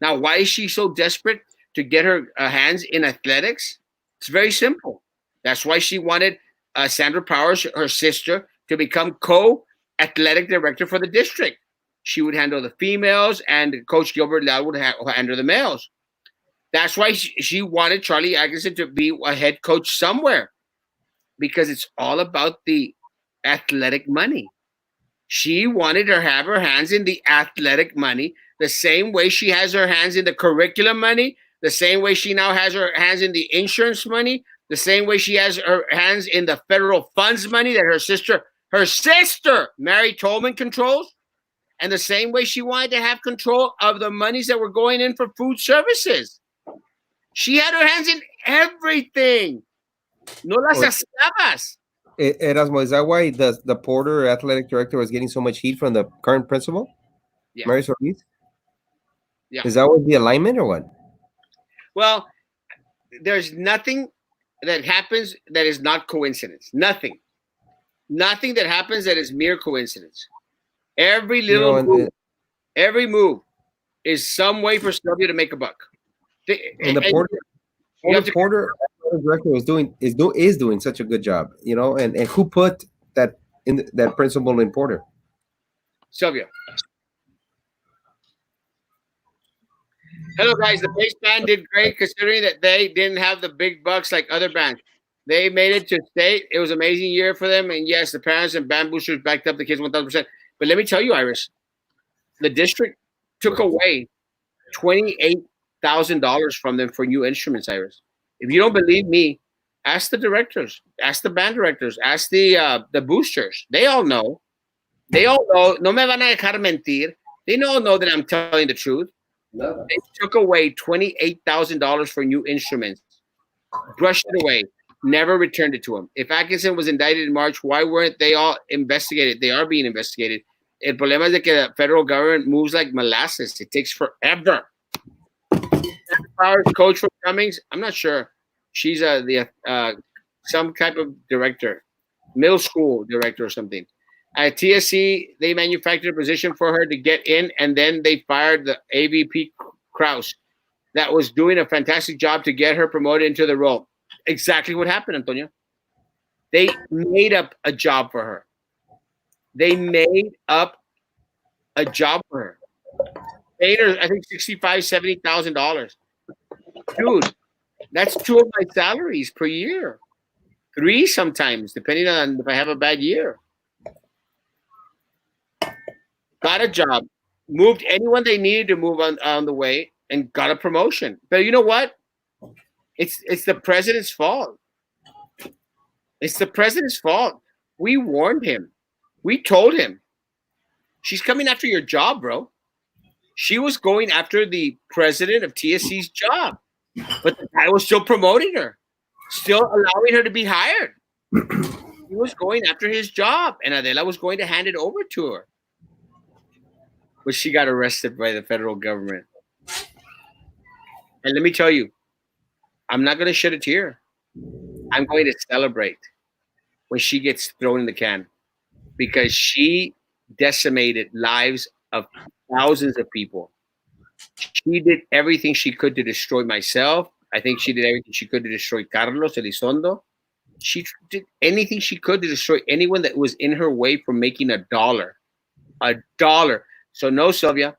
Now, why is she so desperate to get her hands in athletics? It's very simple. That's why she wanted Sandra Powers, her sister, to become co-athletic director for the district. She would handle the females, and Coach Gilbert Loud would handle the males. That's why she wanted Charlie Atkinson to be a head coach somewhere, because it's all about the athletic money. She wanted to have her hands in the athletic money the same way she has her hands in the curriculum money, the same way she now has her hands in the insurance money, the same way she has her hands in the federal funds money that her sister, Mary Tolman, controls, and the same way she wanted to have control of the monies that were going in for food services. She had her hands in everything. No las Or hacías. Erasmo, is that why the Porter athletic director was getting so much heat from the current principal, Yeah, Mary Solis? yeah. Is that what the alignment or what? Well, there's nothing that happens that is not coincidence. Nothing. Nothing that happens that is mere coincidence. Every You know, little move, every move is some way for Sylvia to make a buck. and the And you have to Porter director is doing such a good job, you know, and who put that that principle in Porter? Sylvia. Hello, guys. The bass band did great considering that they didn't have the big bucks like other bands. They made it to state. It was an amazing year for them. And yes, the parents and band boosters backed up the kids 1,000%. But let me tell you, Iris, the district took away $28,000 from them for new instruments, Iris. If you don't believe me, ask the directors, ask the band directors, ask the boosters. They all know. They all know. No me van a dejar mentir. They all know that I'm telling the truth. They took away $28,000 for new instruments, brushed it away, never returned it to him. If Atkinson was indicted in March, why weren't they all investigated? They are being investigated. El problema es de que the federal government moves like molasses. It takes forever. Powers coach for Cummings? I'm not sure. She's some type of director, middle school director or something. At TSC, they manufactured a position for her to get in, and then they fired the AVP Kraus that was doing a fantastic job to get her promoted into the role. Exactly what happened, Antonio. They made up a job for her. They made up a job for her. Paid her, I think, $65,000, $70,000. Dude, that's 2 of my salaries per year. 3 sometimes, depending on if I have a bad year. Got a job, moved anyone they needed to move on the way, and got a promotion. But you know what? It's the president's fault. It's the president's fault. We warned him. We told him. She's coming after your job, bro. She was going after the president of TSC's job. But the guy was still promoting her, still allowing her to be hired. He was going after his job, and Adela was going to hand it over to her. But she got arrested by the federal government. And let me tell you, I'm not going to shed a tear. I'm going to celebrate when she gets thrown in the can because she decimated lives of thousands of people. She did everything she could to destroy myself. I think she did everything she could to destroy Carlos Elizondo. She did anything she could to destroy anyone that was in her way from making a dollar. A dollar. So no, Sylvia,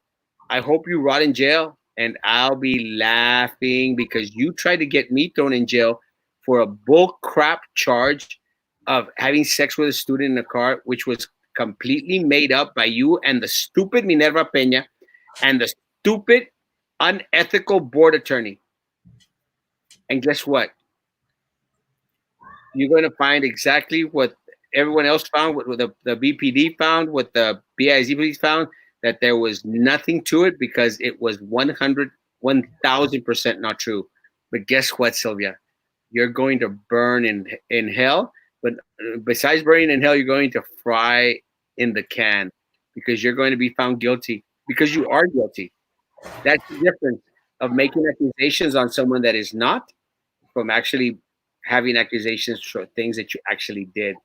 I hope you rot in jail, and I'll be laughing because you tried to get me thrown in jail for a bull crap charge of having sex with a student in a car, which was completely made up by you and the stupid Minerva Peña and the stupid, unethical board attorney. And guess what? You're going to find exactly what everyone else found, what the BPD found, what the BIZ police found, that there was nothing to it because it was 1,000% not true. But guess what, Sylvia? You're going to burn in hell. But besides burning in hell, you're going to fry in the can because you're going to be found guilty because you are guilty. That's the difference of making accusations on someone that is not from actually having accusations for things that you actually did.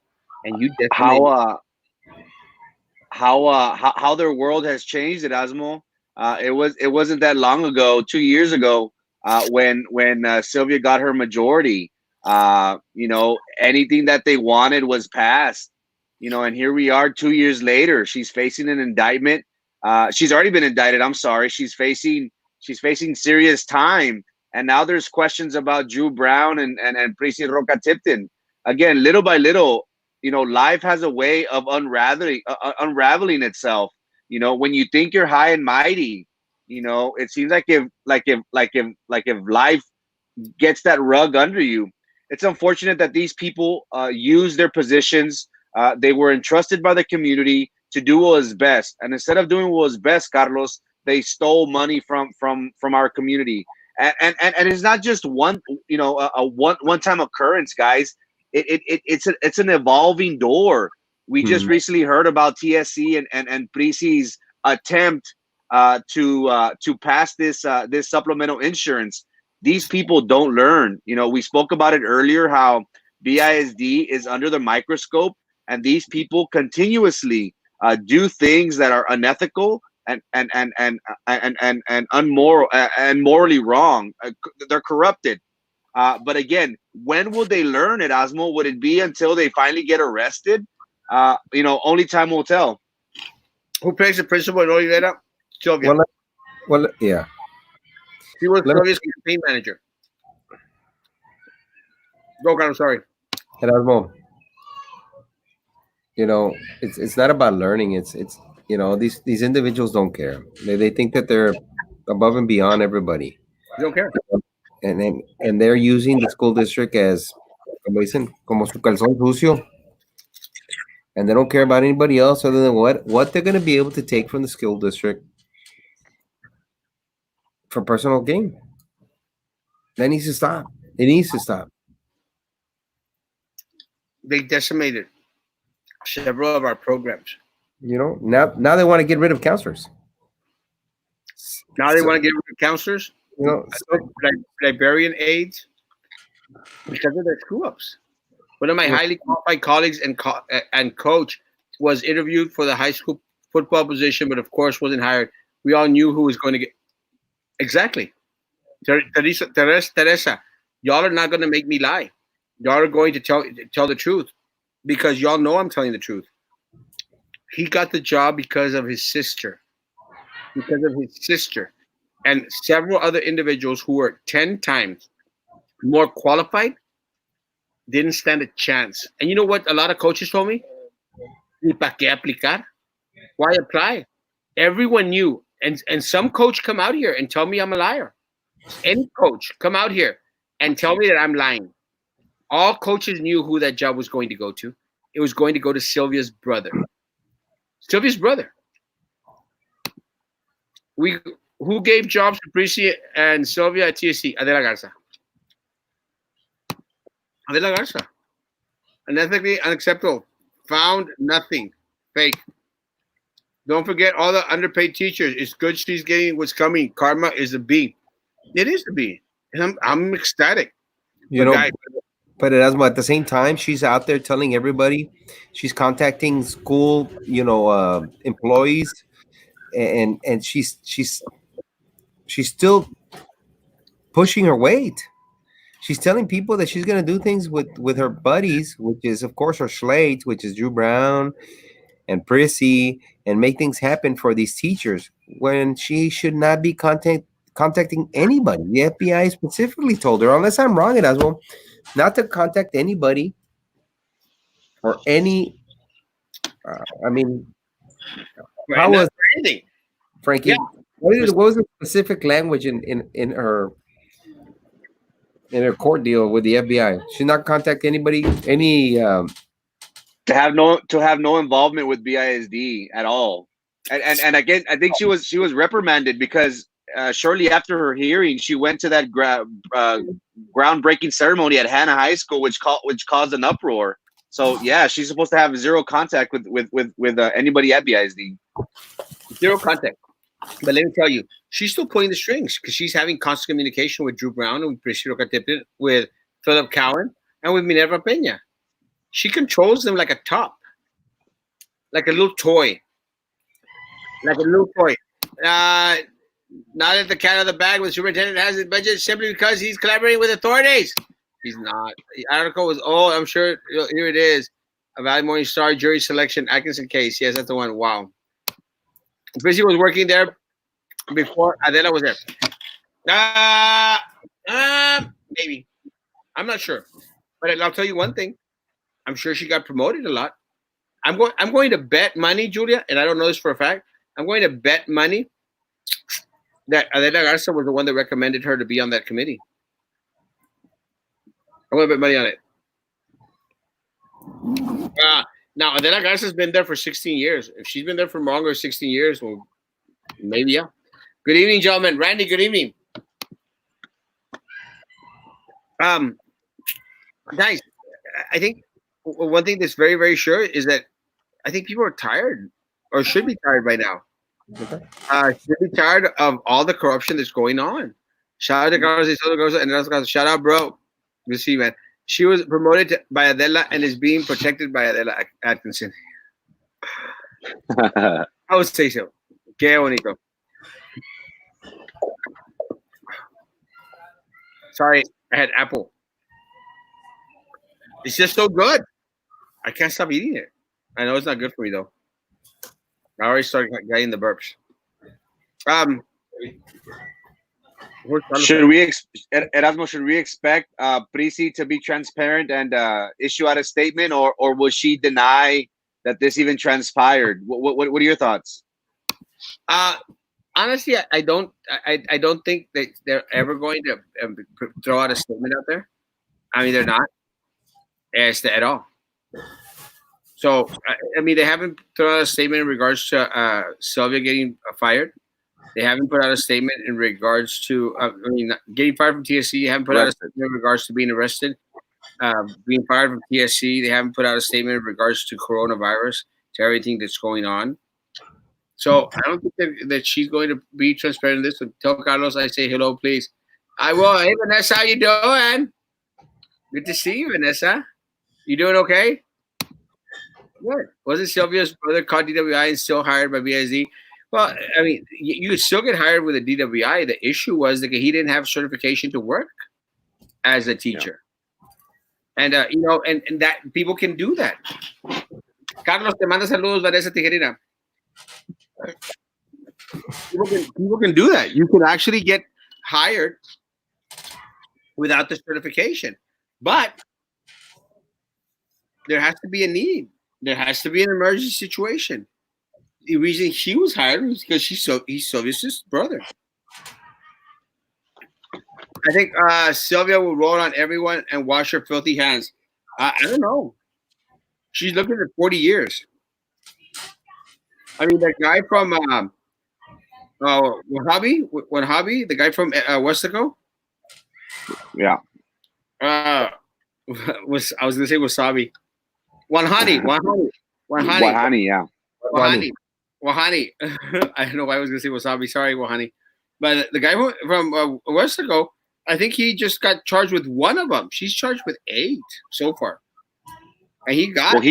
And you definitely how their world has changed, Erasmo. It wasn't that long ago, 2 years ago, when Sylvia got her majority. Anything that they wanted was passed. And here we are 2 years later. She's facing an indictment. She's already been indicted. I'm sorry. She's facing serious time. And now there's questions about Drew Brown and Prissy Roca Tipton. Again, little by little, life has a way of unraveling itself. When you think you're high and mighty, it seems like if life gets that rug under you. It's unfortunate that these people use their positions. They were entrusted by the community to do what was best, and instead of doing what was best, Carlos, they stole money from our community. And it's not just one, a one time occurrence, guys. It's an evolving door. We just Mhm. recently heard about TSC and Prisi's attempt to pass this supplemental insurance. These people don't learn. We spoke about it earlier how BISD is under the microscope, and these people continuously do things that are unethical and unmoral and morally wrong. They're corrupted. But again, when will they learn it, Osmo? Would it be until they finally get arrested? Only time will tell. Who plays the principal in Oliveira? Sylvia. Well, yeah. She was Let me, Sylvia's campaign manager. Go, God, I'm sorry. Erasmo, it's not about learning. It's these individuals don't care. They think that they're above and beyond everybody, You don't care. and they're using the school district as como dicen, como su calzón sucio, and they don't care about anybody else other than what they're going to be able to take from the school district for personal gain. That needs to stop. It needs to stop. They decimated several of our programs. Now they want to get rid of counselors. Now they So, want to get rid of counselors, so, librarian aides, because of their screw ups. One of my highly qualified colleagues and coach was interviewed for the high school football position, but of course wasn't hired. We all knew who was going to get exactly. Teresa, y'all are not going to make me lie. Y'all are going to tell the truth because y'all know I'm telling the truth. He got the job because of his sister, and several other individuals who were 10 times more qualified didn't stand a chance. And you know what a lot of coaches told me? ¿Y para qué aplicar? Why apply? Everyone knew. And some coach come out here and tell me I'm a liar. Any coach come out here and tell me that I'm lying. All coaches knew who that job was going to go to. It was going to go to Sylvia's brother. Sylvia's brother. Who gave jobs to Prissy and Sylvia at TSC? Adela Garza. Adela Garza. Unethically unacceptable. Found nothing. Fake. Don't forget all the underpaid teachers. It's good she's getting what's coming. Karma is a B. It is a B. And I'm ecstatic. Guys, but Erasmo, at the same time, she's out there telling everybody, she's contacting school, employees, and she's still pushing her weight. She's telling people that she's gonna do things with her buddies, which is of course her slates, which is Drew Brown and Prissy, and make things happen for these teachers when she should not be contacting anybody. The FBI specifically told her, unless I'm wrong, as well, not to contact anybody or any. I mean, how was anything, Frankie? Yeah. What was the specific language in her court deal with the FBI? She not contact anybody, any. To have no involvement with BISD at all, and again, I think she was reprimanded because shortly after her hearing, she went to that groundbreaking ceremony at Hannah High School, which caused an uproar. So yeah, she's supposed to have zero contact with anybody at BISD. Zero contact. But let me tell you, she's still pulling the strings because she's having constant communication with Drew Brown and with Priscilla Catipin, with Philip Cowan, and with Minerva Peña. She controls them like a top, like a little toy. Like a little toy. Not at the cat out of the bag when the superintendent has his budget simply because he's collaborating with authorities. He's not. The article was, I'm sure, here it is. A Valley Morning Star jury selection, Atkinson case. Yes, that's the one. Wow. Prissy was working there before Adela was there. Maybe. I'm not sure. But I'll tell you one thing. I'm sure she got promoted a lot. I'm going to bet money, Julia, and I don't know this for a fact. I'm going to bet money that Adela Garza was the one that recommended her to be on that committee. I'm going to bet money on it. Now, Adela Garza's been there for 16 years. If she's been there for longer, 16 years, well, maybe, yeah. Good evening, gentlemen. Randy, good evening. Um, guys, I think one thing that's very, very sure is that I think people are tired or should be tired by now. Okay. Should be tired of all the corruption that's going on. Shout out to Carlos de Soto Grosso and Erasmo. Shout out, bro. Good to see you, man. She was promoted by Adela and is being protected by Adela Atkinson. I would say so. Qué bonito. Sorry, I had apple. It's just so good. I can't stop eating it. I know it's not good for me though. I already started getting the burps. Where's Carlos Should at? we, Erasmo, should we expect Prisi to be transparent and issue out a statement, or will she deny that this even transpired? What are your thoughts? Honestly, I don't think that they're ever going to throw out a statement out there. I mean, they're not at all. So I mean, they haven't thrown out a statement in regards to Sylvia getting fired. They haven't put out a statement in regards to getting fired from TSC. They haven't put out a statement in regards to being arrested, being fired from TSC. They haven't put out a statement in regards to coronavirus, to everything that's going on. So I don't think that she's going to be transparent in this. So tell Carlos I say hello, please. I will. Hey, Vanessa, how you doing? Good to see you, Vanessa. You doing okay? Good. Wasn't Sylvia's brother caught DWI and still hired by BIZ? Well, I mean, you could still get hired with a DWI. The issue was that he didn't have certification to work as a teacher. Yeah. And, and that people can do that. Carlos, te manda saludos, Vanessa Tijerina. People can do that. You can actually get hired without the certification. But there has to be a need. There has to be an emergency situation. The reason he was hired was because he's Sylvia's brother. I think Sylvia will roll on everyone and wash her filthy hands. I don't know. She's looking at 40 years. I mean, that guy from Wahhabi, the guy from Westaco. Yeah. I was gonna say wasabi. Wahani, yeah. Wahani. I don't know why I was gonna say wasabi. Sorry, Wahani. But the guy from Westaco, I think he just got charged with one of them. She's charged with 8 so far, and he got. Well,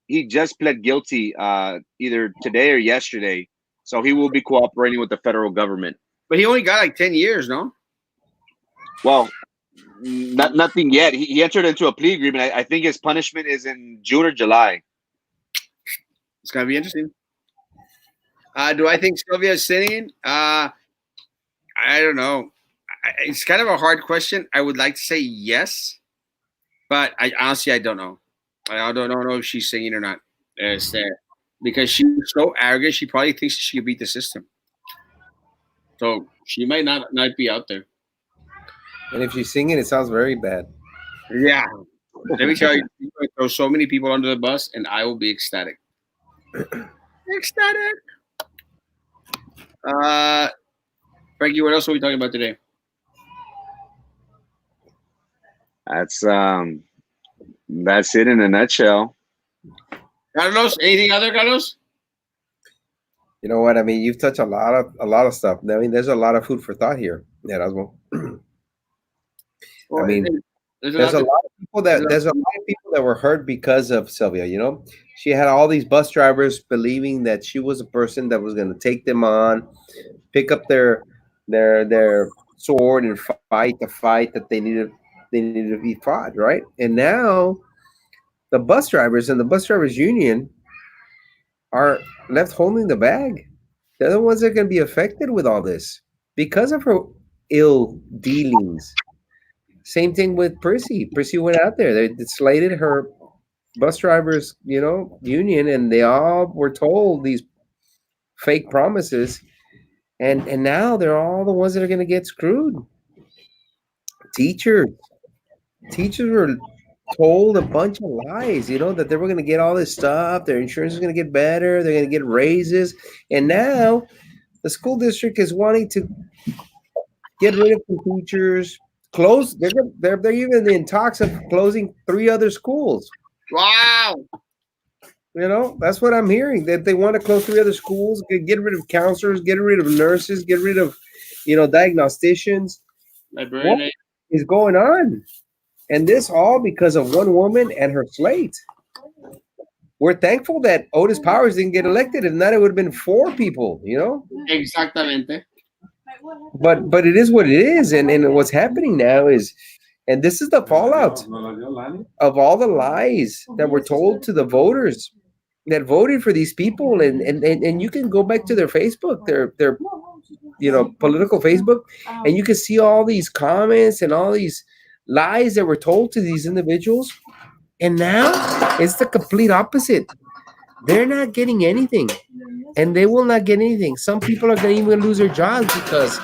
he just pled guilty either today or yesterday, so he will be cooperating with the federal government. But he only got like 10 years, no? Well, nothing yet. He entered into a plea agreement. I think his punishment is in June or July. It's gonna be interesting. Do I think Sylvia is sinning? I don't know. It's kind of a hard question. I would like to say yes, but I honestly don't know. I don't know if she's singing or not. Because she's so arrogant, she probably thinks she could beat the system. So she might not be out there. And if she's singing, it sounds very bad. Yeah. Let me tell you, you're going to throw so many people under the bus, and I will be ecstatic. Ecstatic. Frankie, what else are we talking about today? That's it in a nutshell. Carlos, anything other, Carlos? You know what I mean? You've touched a lot of stuff. I mean, there's a lot of food for thought here, Erasmo. I mean, there's a lot of people that were hurt because of Sylvia. You know, she had all these bus drivers believing that she was a person that was going to take them on, pick up their sword and fight the fight that they needed to be fought, right? And now the bus drivers and the bus drivers union are left holding the bag. They're the ones that are going to be affected with all this because of her ill dealings. Same thing with Prissy. Prissy went out there. They slated her bus drivers, union, and they all were told these fake promises. And now they're all the ones that are going to get screwed. Teachers were told a bunch of lies, that they were going to get all this stuff. Their insurance is going to get better. They're going to get raises. And now the school district is wanting to get rid of some teachers, close. They're even in talks of closing 3 other schools. Wow. You know, that's what I'm hearing. That they want to close 3 other schools, get rid of counselors, get rid of nurses, get rid of, diagnosticians. What is going on? And this all because of one woman and her slate. We're thankful that Otis Powers didn't get elected. If not, it would have been 4 people, Exactamente. But it is what it is, and what's happening now is, and this is the fallout of all the lies that were told to the voters that voted for these people, and you can go back to their Facebook, their political Facebook, and you can see all these comments and all these lies that were told to these individuals, and now it's the complete opposite. They're not getting anything, and they will not get anything. Some people are going to even lose their jobs because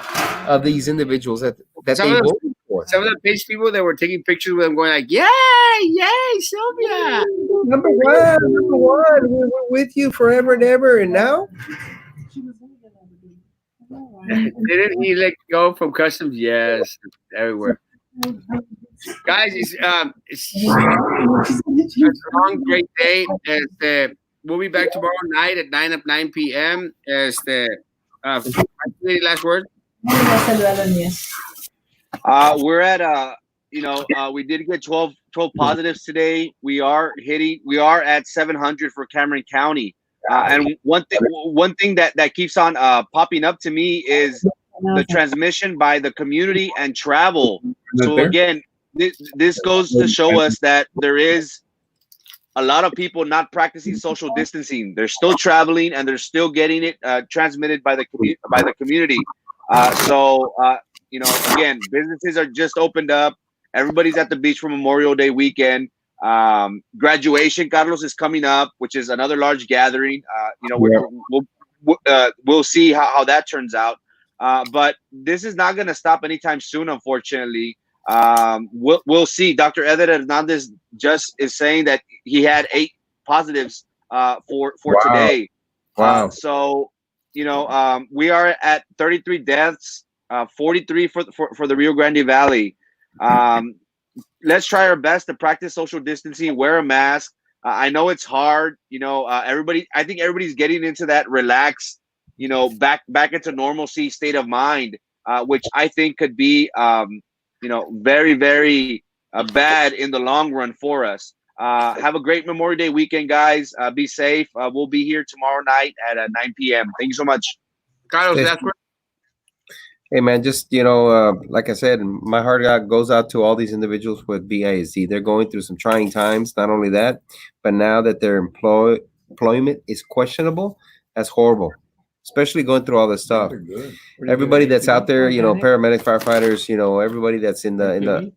of these individuals that Some they of the- voted for. Some of the page people that were taking pictures with them going like, yay, Sylvia. Number one, we're with you forever and ever. And now, Didn't he let go from customs? Yes, everywhere. Guys, it's a long, great day. We'll be back tomorrow night at 9 p.m. Any last word? We're at we did get 12 positives today. We are at 700 for Cameron County. And one thing that keeps on popping up to me is the transmission by the community and travel. So again, this goes to show us that there is a lot of people not practicing social distancing. They're still traveling and they're still getting it transmitted by the community. Again, businesses are just opened up. Everybody's at the beach for Memorial Day weekend. Graduation, Carlos, is coming up, which is another large gathering. We'll see how that turns out. But this is not going to stop anytime soon, unfortunately. We'll see. Dr. Eder Hernandez just is saying that he had 8 positives for today. Wow. We are at 33 deaths, 43 for the Rio Grande Valley. Let's try our best to practice social distancing, wear a mask. I know it's hard. I think everybody's getting into that relaxed, back into normalcy state of mind, which I think could be, very, very bad in the long run for us. Have a great Memorial Day weekend, guys. Be safe. We'll be here tomorrow night at 9 p.m. Thank you so much. Carlos, that's where Hey man, just like I said, my heart goes out to all these individuals with BISD. They're going through some trying times. Not only that, but now that their employment is questionable, that's horrible. Especially going through all this stuff. Everybody that's out there, paramedics, firefighters, everybody that's in the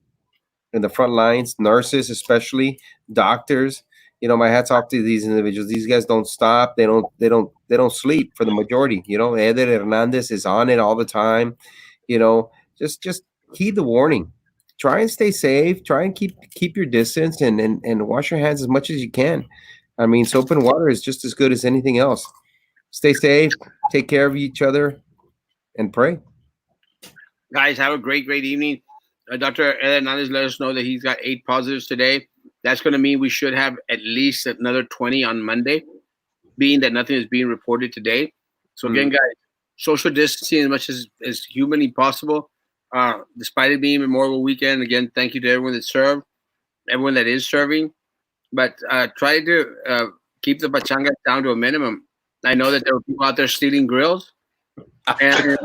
front lines, nurses especially, doctors. My hats off to these individuals. These guys don't stop. They don't sleep for the majority. Eder Hernandez is on it all the time. Just heed the warning. Try and stay safe. Try and keep your distance and wash your hands as much as you can. I mean, soap and water is just as good as anything else. Stay safe. Take care of each other, and pray. guys, have a great evening. Dr. Eder Hernandez let us know that he's got 8 positives today. That's going to mean we should have at least another 20 on Monday, being that nothing is being reported today. So again, guys, social distancing as much as humanly possible, despite it being Memorial Weekend. Again, thank you to everyone that served, everyone that is serving. But try to keep the pachangas down to a minimum. I know that there were people out there stealing grills. And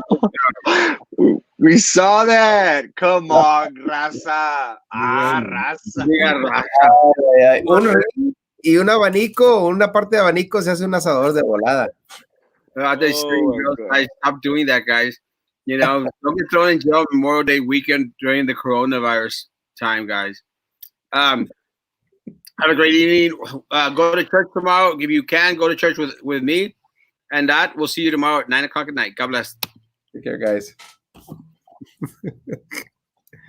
We saw that. Come on, raza. Raza. Y un abanico, una parte de abanico se hace un asador de volada. Out there stealing grills, guys, stop doing that, guys. Don't get thrown in jail Memorial Day weekend during the coronavirus time, guys. Have a great evening. Go to church tomorrow. If you can, go to church with me. And that, we'll see you tomorrow at 9 o'clock at night. God bless. Take care, guys.